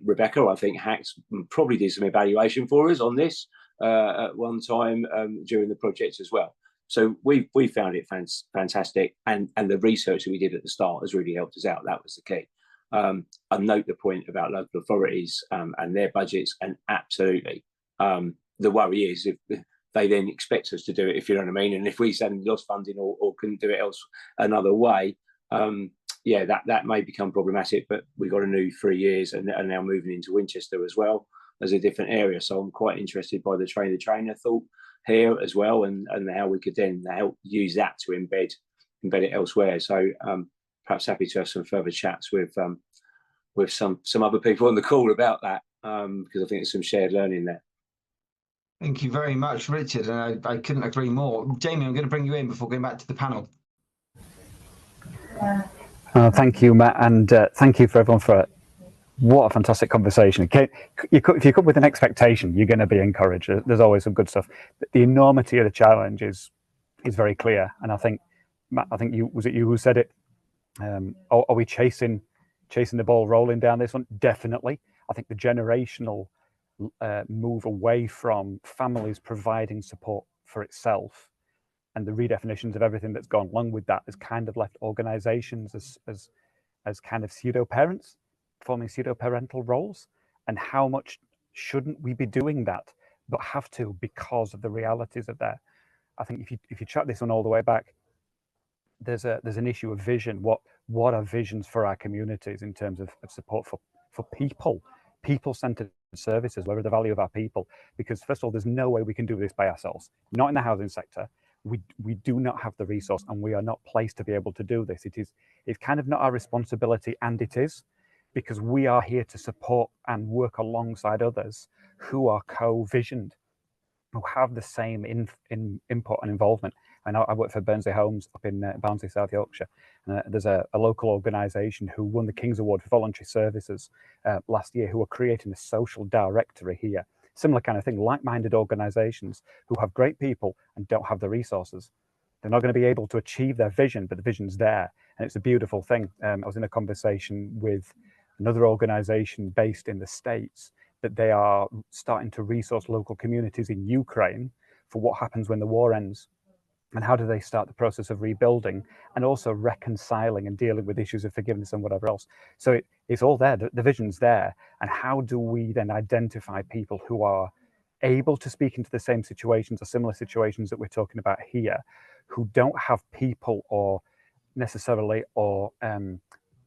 G: Rebecca, I think HACT probably did some evaluation for us on this at one time during the project as well. So we found it fantastic, and the research that we did at the start has really helped us out. That was the key. I note the point about local authorities and their budgets, and absolutely. The worry is if they then expect us to do it, if you know what I mean, and if we suddenly lost funding or couldn't do it else another way, yeah, that may become problematic. But we got a new 3 years, and now moving into Winchester as well as a different area. So I'm quite interested by the trainer thought here as well, and how we could then help use that to embed it elsewhere. So perhaps happy to have some further chats with some other people on the call about that, because I think there's some shared learning there.
A: Thank you very much, Richard, and I couldn't agree more. Jamie, I'm going to bring you in before going back to the panel.
H: Thank you, Matt, and thank you for everyone for what a fantastic conversation. If you come with an expectation, you're going to be encouraged. There's always some good stuff. But the enormity of the challenge is very clear, and I think, Matt, I think was it you who said it? Are we chasing the ball rolling down this one? Definitely. I think the generational move away from families providing support for itself, and the redefinitions of everything that's gone along with that, has kind of left organisations as kind of pseudo parents, performing pseudo parental roles. And how much shouldn't we be doing that, but have to because of the realities of that? I think if you track this one all the way back, there's an issue of vision. What are visions for our communities in terms of support for people-centered services? Where are the value of our people? Because first of all, there's no way we can do this by ourselves. Not in the housing sector. We do not have the resource, and we are not placed to be able to do this. It's kind of not our responsibility, and it is, because we are here to support and work alongside others who are co-visioned, who have the same input and involvement. I know I work for Burnsley Homes up in Barnsley, South Yorkshire. There's a local organisation who won the King's Award for Voluntary Services last year, who are creating a social directory here. Similar kind of thing, like-minded organisations who have great people and don't have the resources. They're not going to be able to achieve their vision, but the vision's there, and it's a beautiful thing. I was in a conversation with another organisation based in the States that they are starting to resource local communities in Ukraine for what happens when the war ends. And how do they start the process of rebuilding and also reconciling and dealing with issues of forgiveness and whatever else? So it's all there, the vision's there. And how do we then identify people who are able to speak into the same situations or similar situations that we're talking about here, who don't have people or necessarily or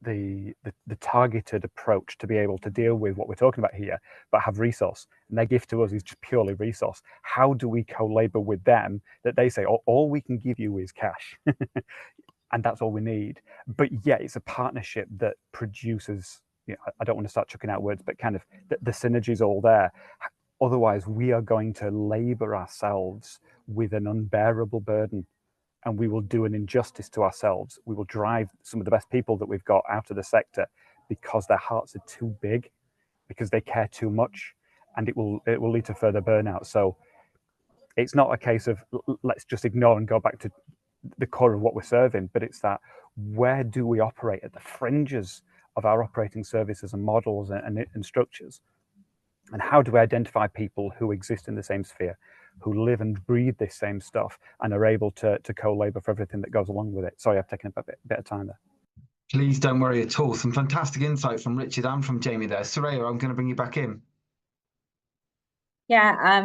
H: the targeted approach to be able to deal with what we're talking about here, but have resource, and their gift to us is just purely resource. How do we co-labor with them that they say, oh, all we can give you is cash and that's all we need, but yet it's a partnership that produces, you know, I don't want to start chucking out words, but kind of the synergy is all there. Otherwise we are going to labor ourselves with an unbearable burden, and we will do an injustice to ourselves. We will drive some of the best people that we've got out of the sector because their hearts are too big, because they care too much, and it will lead to further burnout. So it's not a case of let's just ignore and go back to the core of what we're serving, but it's that where do we operate at the fringes of our operating services and models and structures? And how do we identify people who exist in the same sphere, who live and breathe this same stuff and are able to co-labor for everything that goes along with it? Sorry, I've taken up a bit of time there.
A: Please don't worry at all. Some fantastic insight from Richard and from Jamie there. Sureya, I'm going to bring you back in.
B: Yeah,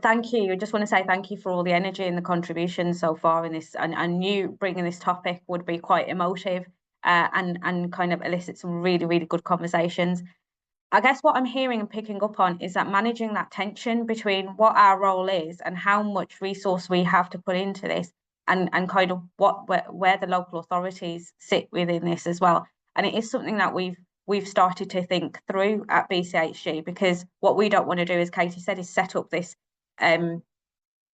B: thank you. I just want to say thank you for all the energy and the contributions so far in this. And I knew bringing this topic would be quite emotive and kind of elicit some really, really good conversations. I guess what I'm hearing and picking up on is that managing that tension between what our role is and how much resource we have to put into this, and kind of where the local authorities sit within this as well. And it is something that we've started to think through at BCHG, because what we don't want to do, as Katie said, is set up this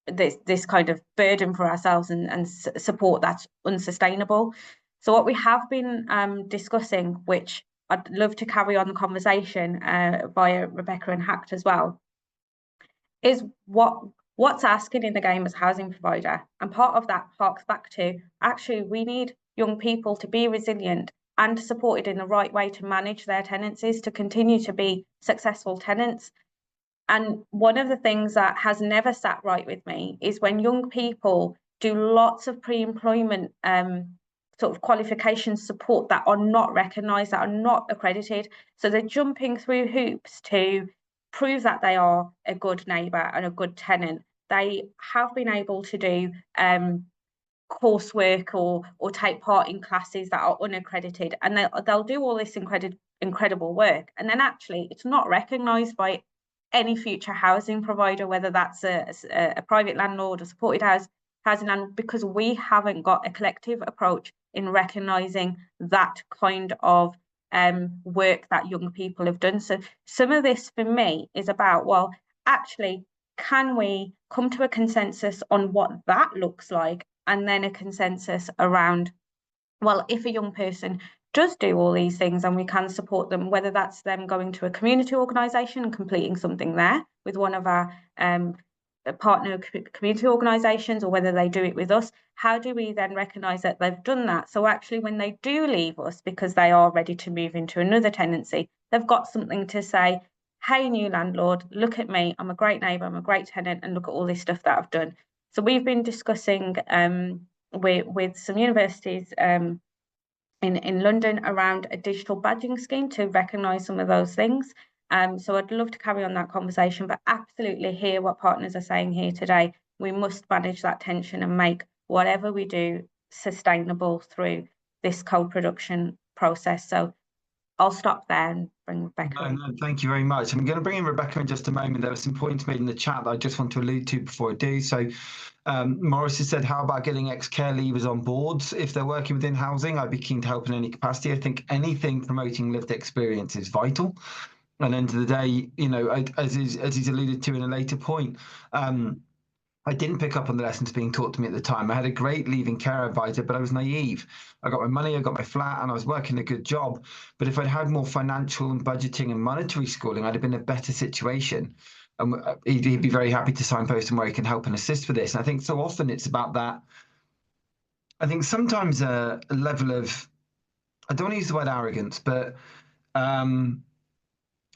B: this kind of burden for ourselves and support that's unsustainable. So what we have been discussing, which I'd love to carry on the conversation via Rebecca and HACT as well, is what's our skin in the game as housing provider. And part of that harks back to, actually, we need young people to be resilient and supported in the right way to manage their tenancies, to continue to be successful tenants. And one of the things that has never sat right with me is when young people do lots of pre-employment sort of qualification support that are not recognised, that are not accredited. So they're jumping through hoops to prove that they are a good neighbour and a good tenant. They have been able to do coursework or take part in classes that are unaccredited, and they'll do all this incredible work, and then actually it's not recognised by any future housing provider, whether that's a private landlord or supported housing landlord, because we haven't got a collective approach in recognising that kind of work that young people have done. So some of this for me is about, well, actually, can we come to a consensus on what that looks like, and then a consensus around, well, if a young person does do all these things and we can support them, whether that's them going to a community organisation and completing something there with one of our partner community organisations, or whether they do it with us, how do we then recognise that they've done that? So actually when they do leave us because they are ready to move into another tenancy, they've got something to say, hey, new landlord, look at me, I'm a great neighbour, I'm a great tenant, and look at all this stuff that I've done. So we've been discussing with some universities in London around a digital badging scheme to recognise some of those things. So I'd love to carry on that conversation, but absolutely hear what partners are saying here today. We must manage that tension and make whatever we do sustainable through this co-production process. So I'll stop there and bring Rebecca in.
A: No, thank you very much. I'm going to bring in Rebecca in just a moment. There were some points made in the chat that I just want to allude to before I do. So Morris has said, how about getting ex-care leavers on boards? If they're working within housing, I'd be keen to help in any capacity. I think anything promoting lived experience is vital. And end of the day, you know, as he's alluded to in a later point, I didn't pick up on the lessons being taught to me at the time. I had a great leaving care advisor, but I was naive. I got my money, I got my flat, and I was working a good job. But if I'd had more financial and budgeting and monetary schooling, I'd have been in a better situation. And he'd be very happy to signpost him where he can help and assist with this. And I think so often it's about that. I think sometimes a level of, I don't want to use the word arrogance, but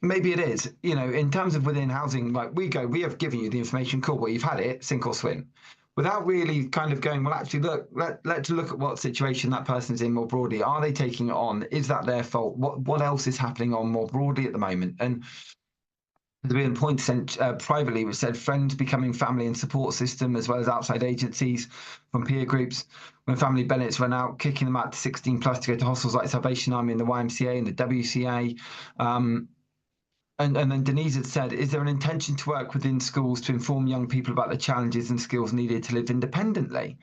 A: maybe it is, you know, in terms of within housing, like we have given you the information, cool, well, you've had it, sink or swim, without really kind of going, well, actually, look, let's look at what situation that person's in more broadly. Are they taking it on? Is that their fault? What else is happening on more broadly at the moment? And there's been a point sent privately which said friends becoming family and support system, as well as outside agencies from peer groups. When family Bennett's run out, kicking them out to 16 plus to go to hostels like Salvation Army and the YMCA and the WCA. And then Denise had said, is there an intention to work within schools to inform young people about the challenges and skills needed to live independently?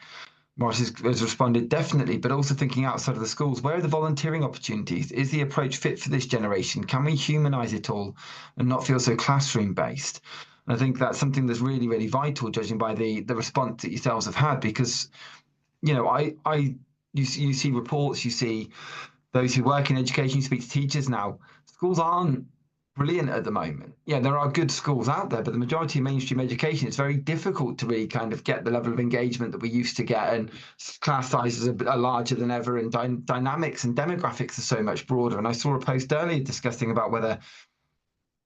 A: Morris has responded, definitely, but also thinking outside of the schools. Where are the volunteering opportunities? Is the approach fit for this generation? Can we humanise it all and not feel so classroom based? And I think that's something that's really, really vital, judging by the response that yourselves have had, because, you know, you see reports, you see those who work in education, you speak to teachers now. Schools aren't brilliant at the moment. Yeah, there are good schools out there, but the majority of mainstream education, it's very difficult to really kind of get the level of engagement that we used to get, and class sizes are larger than ever, and dynamics and demographics are so much broader. And I saw a post earlier discussing about whether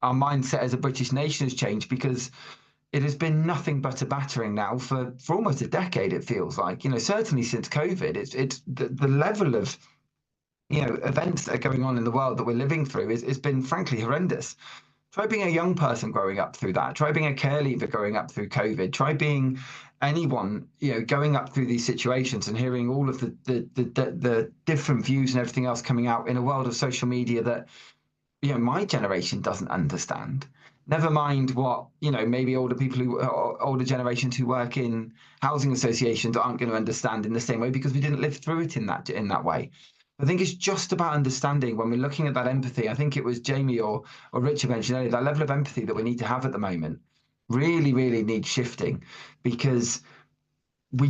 A: our mindset as a British nation has changed, because it has been nothing but a battering now for almost a decade, it feels like. You know, certainly since COVID, it's the level of, you know, events that are going on in the world that we're living through is been frankly horrendous. Try being a young person growing up through that. Try being a care leaver growing up through COVID. Try being anyone, you know, going up through these situations and hearing all of the different views and everything else coming out in a world of social media that, you know, my generation doesn't understand. Never mind what, you know, maybe older generations who work in housing associations aren't going to understand in the same way, because we didn't live through it in that way. I think it's just about understanding when we're looking at that empathy. I think it was Jamie or Richard mentioned earlier, that level of empathy that we need to have at the moment really, really needs shifting, because we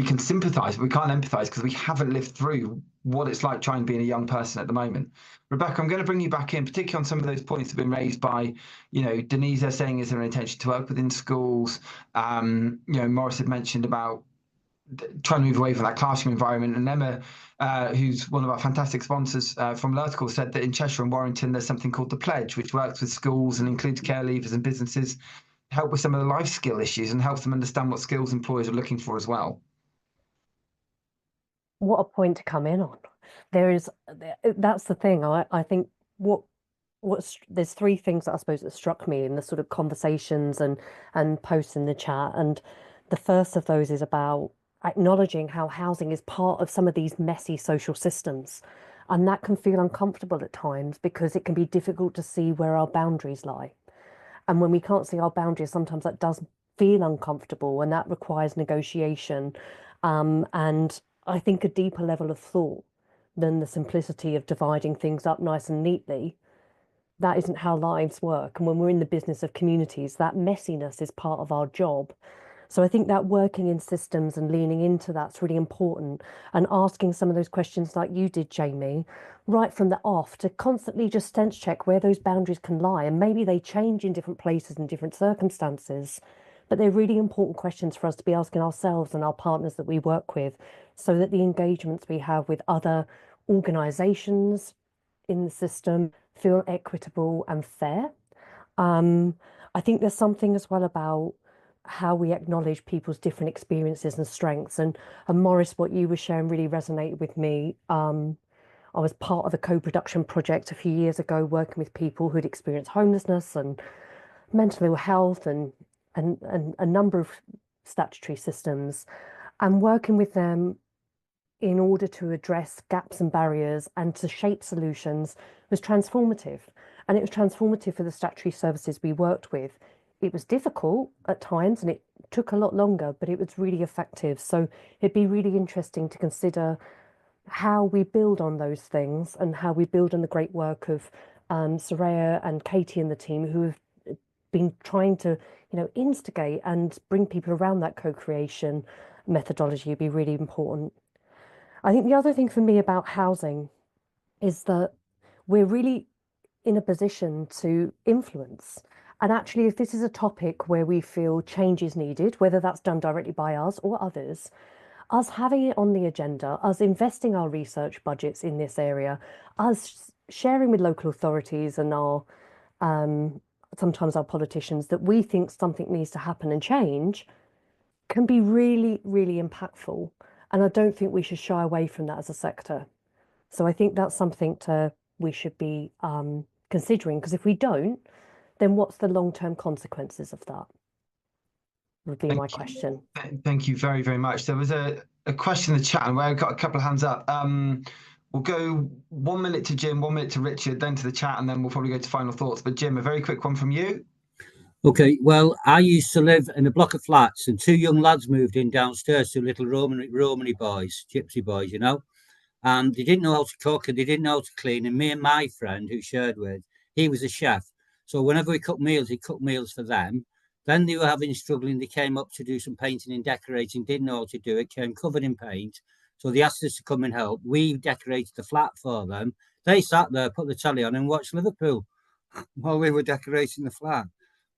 A: can sympathise, but we can't empathise because we haven't lived through what it's like trying to be a young person at the moment. Rebecca, I'm going to bring you back in, particularly on some of those points that have been raised by, you know, Denise saying, is there an intention to work within schools? You know, Morris had mentioned about trying to move away from that classroom environment. And Emma, who's one of our fantastic sponsors from Lertical, said that in Cheshire and Warrington, there's something called The Pledge, which works with schools and includes care leavers and businesses to help with some of the life skill issues and helps them understand what skills employers are looking for as well.
D: What a point to come in on. That's the thing. I think there's three things that I suppose that struck me in the sort of conversations and posts in the chat. And the first of those is about acknowledging how housing is part of some of these messy social systems. And that can feel uncomfortable at times because it can be difficult to see where our boundaries lie. And when we can't see our boundaries, sometimes that does feel uncomfortable, and that requires negotiation. And I think a deeper level of thought than the simplicity of dividing things up nice and neatly. That isn't how lives work. And when we're in the business of communities, that messiness is part of our job. So I think that working in systems and leaning into that's really important, and asking some of those questions like you did, Jamie, right from the off, to constantly just sense check where those boundaries can lie. And maybe they change in different places and different circumstances, but they're really important questions for us to be asking ourselves and our partners that we work with, so that the engagements we have with other organisations in the system feel equitable and fair. I think there's something as well about how we acknowledge people's different experiences and strengths. And Morris, what you were sharing really resonated with me. I was part of a co-production project a few years ago, working with people who'd experienced homelessness and mental ill health and a number of statutory systems, and working with them in order to address gaps and barriers and to shape solutions was transformative. And it was transformative for the statutory services we worked with. It was difficult at times and it took a lot longer, but it was really effective. So it'd be really interesting to consider how we build on those things and how we build on the great work of Sureya and Katie and the team, who have been trying to, you know, instigate and bring people around that co-creation methodology would be really important. I think the other thing for me about housing is that we're really in a position to influence. And actually, if this is a topic where we feel change is needed, whether that's done directly by us or others, us having it on the agenda, us investing our research budgets in this area, us sharing with local authorities and our sometimes our politicians, that we think something needs to happen and change, can be really, really impactful. And I don't think we should shy away from that as a sector. So I think that's something we should be considering, because if we don't, then what's the long-term consequences of that? Would be my question.
A: Thank you very, very much. There was a question in the chat, and where I've got a couple of hands up. We'll go 1 minute to Jim, 1 minute to Richard, then to the chat, and then we'll probably go to final thoughts. But Jim, a very quick one from you.
F: Okay, well, I used to live in a block of flats, and two young lads moved in downstairs, two little Romany boys, gypsy boys, you know, and they didn't know how to cook and they didn't know how to clean. And me and my friend who shared with, he was a chef. So whenever we cooked meals, he cooked meals for them. Then they were struggling. They came up to do some painting and decorating, didn't know how to do it, came covered in paint. So they asked us to come and help. We decorated the flat for them. They sat there, put the telly on and watched Liverpool while we were decorating the flat.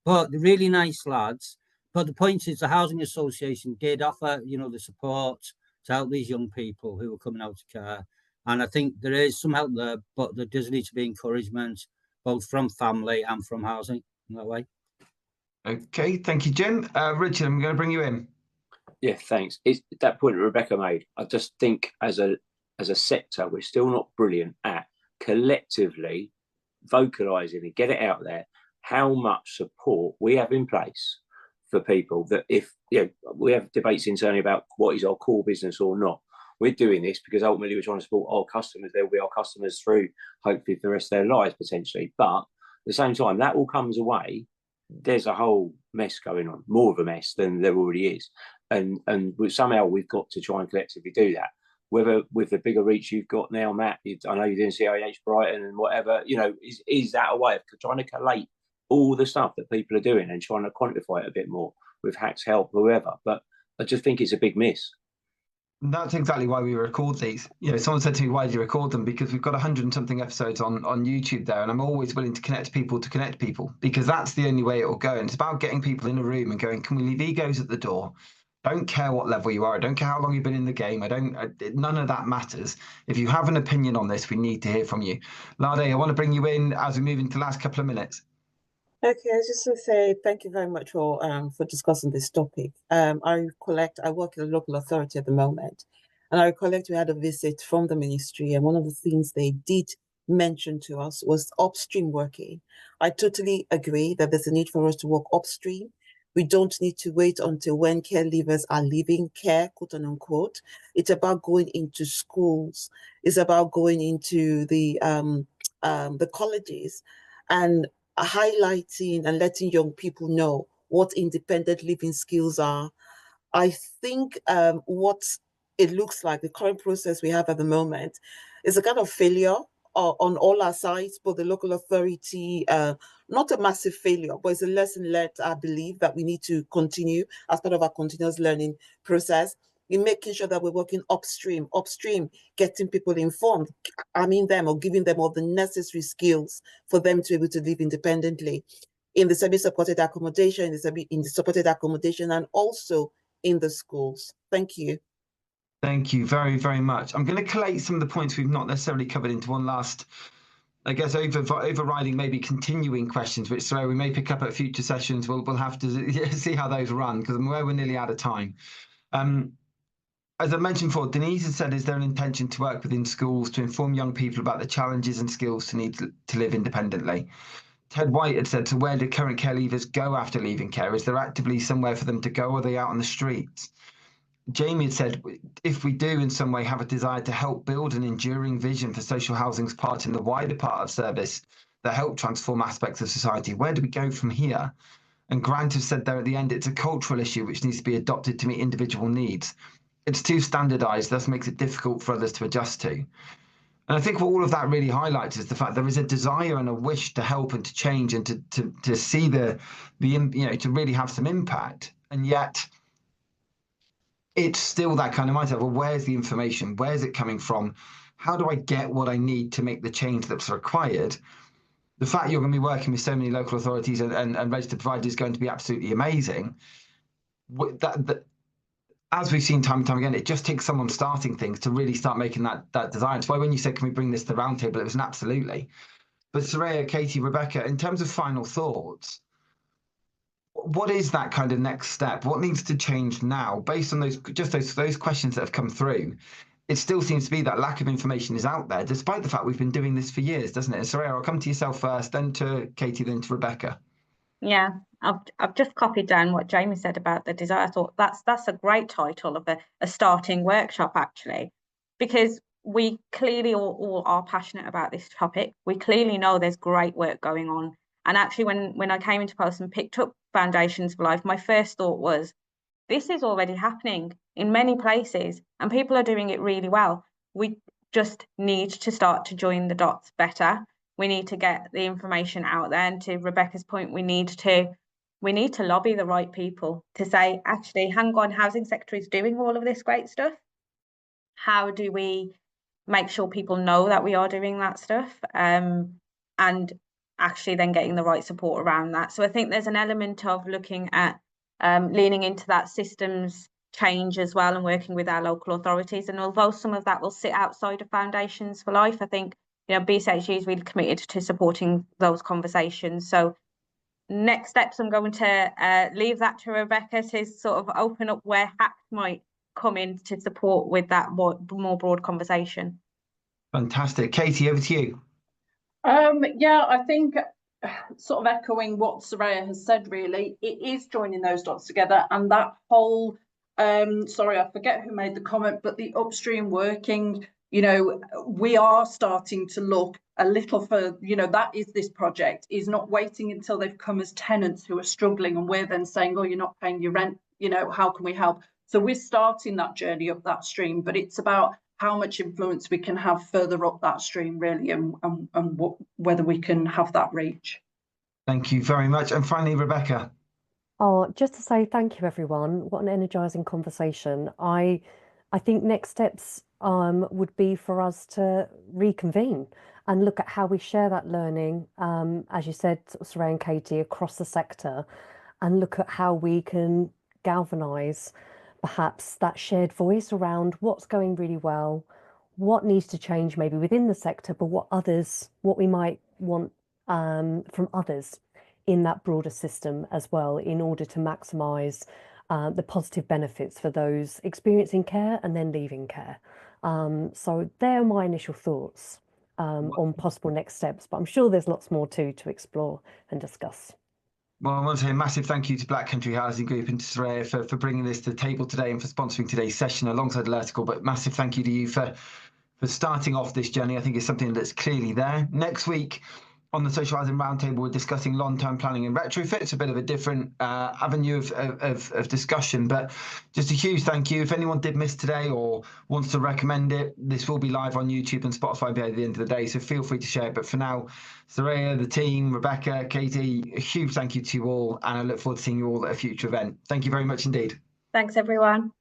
F: But they're really nice lads. But the point is, the Housing Association did offer, the support to help these young people who were coming out of care. And I think there is some help there, but there does need to be encouragement, both from family and from housing in that way.
A: Okay, thank you, Jim. Richard, I'm going to bring you in.
G: Yeah, thanks. It's that point that Rebecca made. I just think as a sector, we're still not brilliant at collectively vocalising and get it out there how much support we have in place for people. That if we have debates internally about what is our core business or not. We're doing this because ultimately we're trying to support our customers. They'll be our customers through hopefully for the rest of their lives potentially. But at the same time, that all comes away. There's a whole mess going on, more of a mess than there already is. And somehow we've got to try and collectively do that. Whether with the bigger reach you've got now, Matt, I know you're doing CIH Brighton and whatever, is that a way of trying to collate all the stuff that people are doing and trying to quantify it a bit more with HACT's help, whoever. But I just think it's a big miss.
A: That's exactly why we record these. Someone said to me, why do you record them? Because we've got 100 and something episodes on YouTube there, and I'm always willing to connect people because that's the only way it will go. And it's about getting people in a room and going, can we leave egos at the door? Don't care what level you are. I don't care how long you've been in the game. None of that matters. If you have an opinion on this, we need to hear from you. Lade, I want to bring you in as we move into the last couple of minutes.
I: Okay, I just want to say thank you very much for discussing this topic. I work in a local authority at the moment, and I recollect we had a visit from the ministry, and one of the things they did mention to us was upstream working. I totally agree that there's a need for us to work upstream. We don't need to wait until when care leavers are leaving care, quote unquote. It's about going into schools. It's about going into the colleges and highlighting and letting young people know what independent living skills are. I think what it looks like, the current process we have at the moment, is a kind of failure on all our sides, but the local authority, not a massive failure, but it's a lesson learned, I believe, that we need to continue as part of our continuous learning process in making sure that we're working upstream, getting people informed, arming them or giving them all the necessary skills for them to be able to live independently in the semi-supported accommodation, in the supported accommodation, and also in the schools. Thank you.
A: Thank you very, very much. I'm going to collate some of the points we've not necessarily covered into one last, I guess, overriding, maybe continuing questions, which we may pick up at future sessions. We'll have to see how those run, because I'm aware we're nearly out of time. As I mentioned before, Denise has said, is there an intention to work within schools to inform young people about the challenges and skills to need to live independently? Ted White had said, so where do current care leavers go after leaving care? Is there actively somewhere for them to go, or are they out on the streets? Jamie had said, if we do in some way have a desire to help build an enduring vision for social housing's part in the wider part of service that help transform aspects of society, where do we go from here? And Grant has said there at the end, it's a cultural issue which needs to be adopted to meet individual needs. It's too standardised, thus makes it difficult for others to adjust to. And I think what all of that really highlights is the fact there is a desire and a wish to help and to change and to see to really have some impact. And yet it's still that kind of mindset. Well, where's the information? Where's it coming from? How do I get what I need to make the change that's required? The fact you're going to be working with so many local authorities and registered providers is going to be absolutely amazing. As we've seen time and time again, it just takes someone starting things to really start making that design. That's why when you said, can we bring this to the roundtable, it was an absolutely. But Sureya, Katie, Rebecca, in terms of final thoughts, what is that kind of next step? What needs to change now based on those questions that have come through? It still seems to be that lack of information is out there, despite the fact we've been doing this for years, doesn't it? And Sureya, I'll come to yourself first, then to Katie, then to Rebecca.
B: Yeah, I've just copied down what Jamie said about the desire. I thought that's a great title of a starting workshop, actually, because we clearly all are passionate about this topic. We clearly know there's great work going on. And actually, when I came into post and picked up Foundations for Life, my first thought was, this is already happening in many places and people are doing it really well. We just need to start to join the dots better. We need to get the information out there. And to Rebecca's point, we need to lobby the right people to say, actually, hang on, housing sector is doing all of this great stuff. How do we make sure people know that we are doing that stuff? And actually then getting the right support around that. So I think there's an element of looking at leaning into that systems change as well and working with our local authorities. And although some of that will sit outside of Foundations for Life, I think BCHE is really committed to supporting those conversations. So next steps, I'm going to leave that to Rebecca to sort of open up where HACT might come in to support with that more broad conversation.
A: Fantastic. Katie, over to you.
C: Yeah, I think sort of echoing what Sureya has said, really, it is joining those dots together, and that whole, sorry, I forget who made the comment, but the upstream working, we are starting to look a little for, that is this project, is not waiting until they've come as tenants who are struggling and we're then saying, oh, you're not paying your rent, how can we help? So we're starting that journey up that stream, but it's about how much influence we can have further up that stream, really, and whether we can have that reach.
A: Thank you very much. And finally, Rebecca.
D: Oh, just to say thank you, everyone. What an energizing conversation. I think next steps would be for us to reconvene and look at how we share that learning, as you said, Sureya and Katie, across the sector, and look at how we can galvanize perhaps that shared voice around what's going really well, what needs to change maybe within the sector, but what we might want from others in that broader system as well, in order to maximize the positive benefits for those experiencing care and then leaving care. So they're my initial thoughts on possible next steps, but I'm sure there's lots more to explore and discuss.
A: Well, I want to say a massive thank you to Black Country Housing Group and to Sureya for bringing this to the table today and for sponsoring today's session alongside Alertical. But massive thank you to you for starting off this journey. I think it's something that's clearly there. Next week on the Social Housing Roundtable, we're discussing long-term planning and retrofit. It's a bit of a different avenue of discussion, but just a huge thank you. If anyone did miss today or wants to recommend it, this will be live on YouTube and Spotify by the end of the day, so feel free to share it. But for now, Sureya, the team, Rebecca, Katie, a huge thank you to you all, and I look forward to seeing you all at a future event. Thank you very much indeed.
B: Thanks, everyone.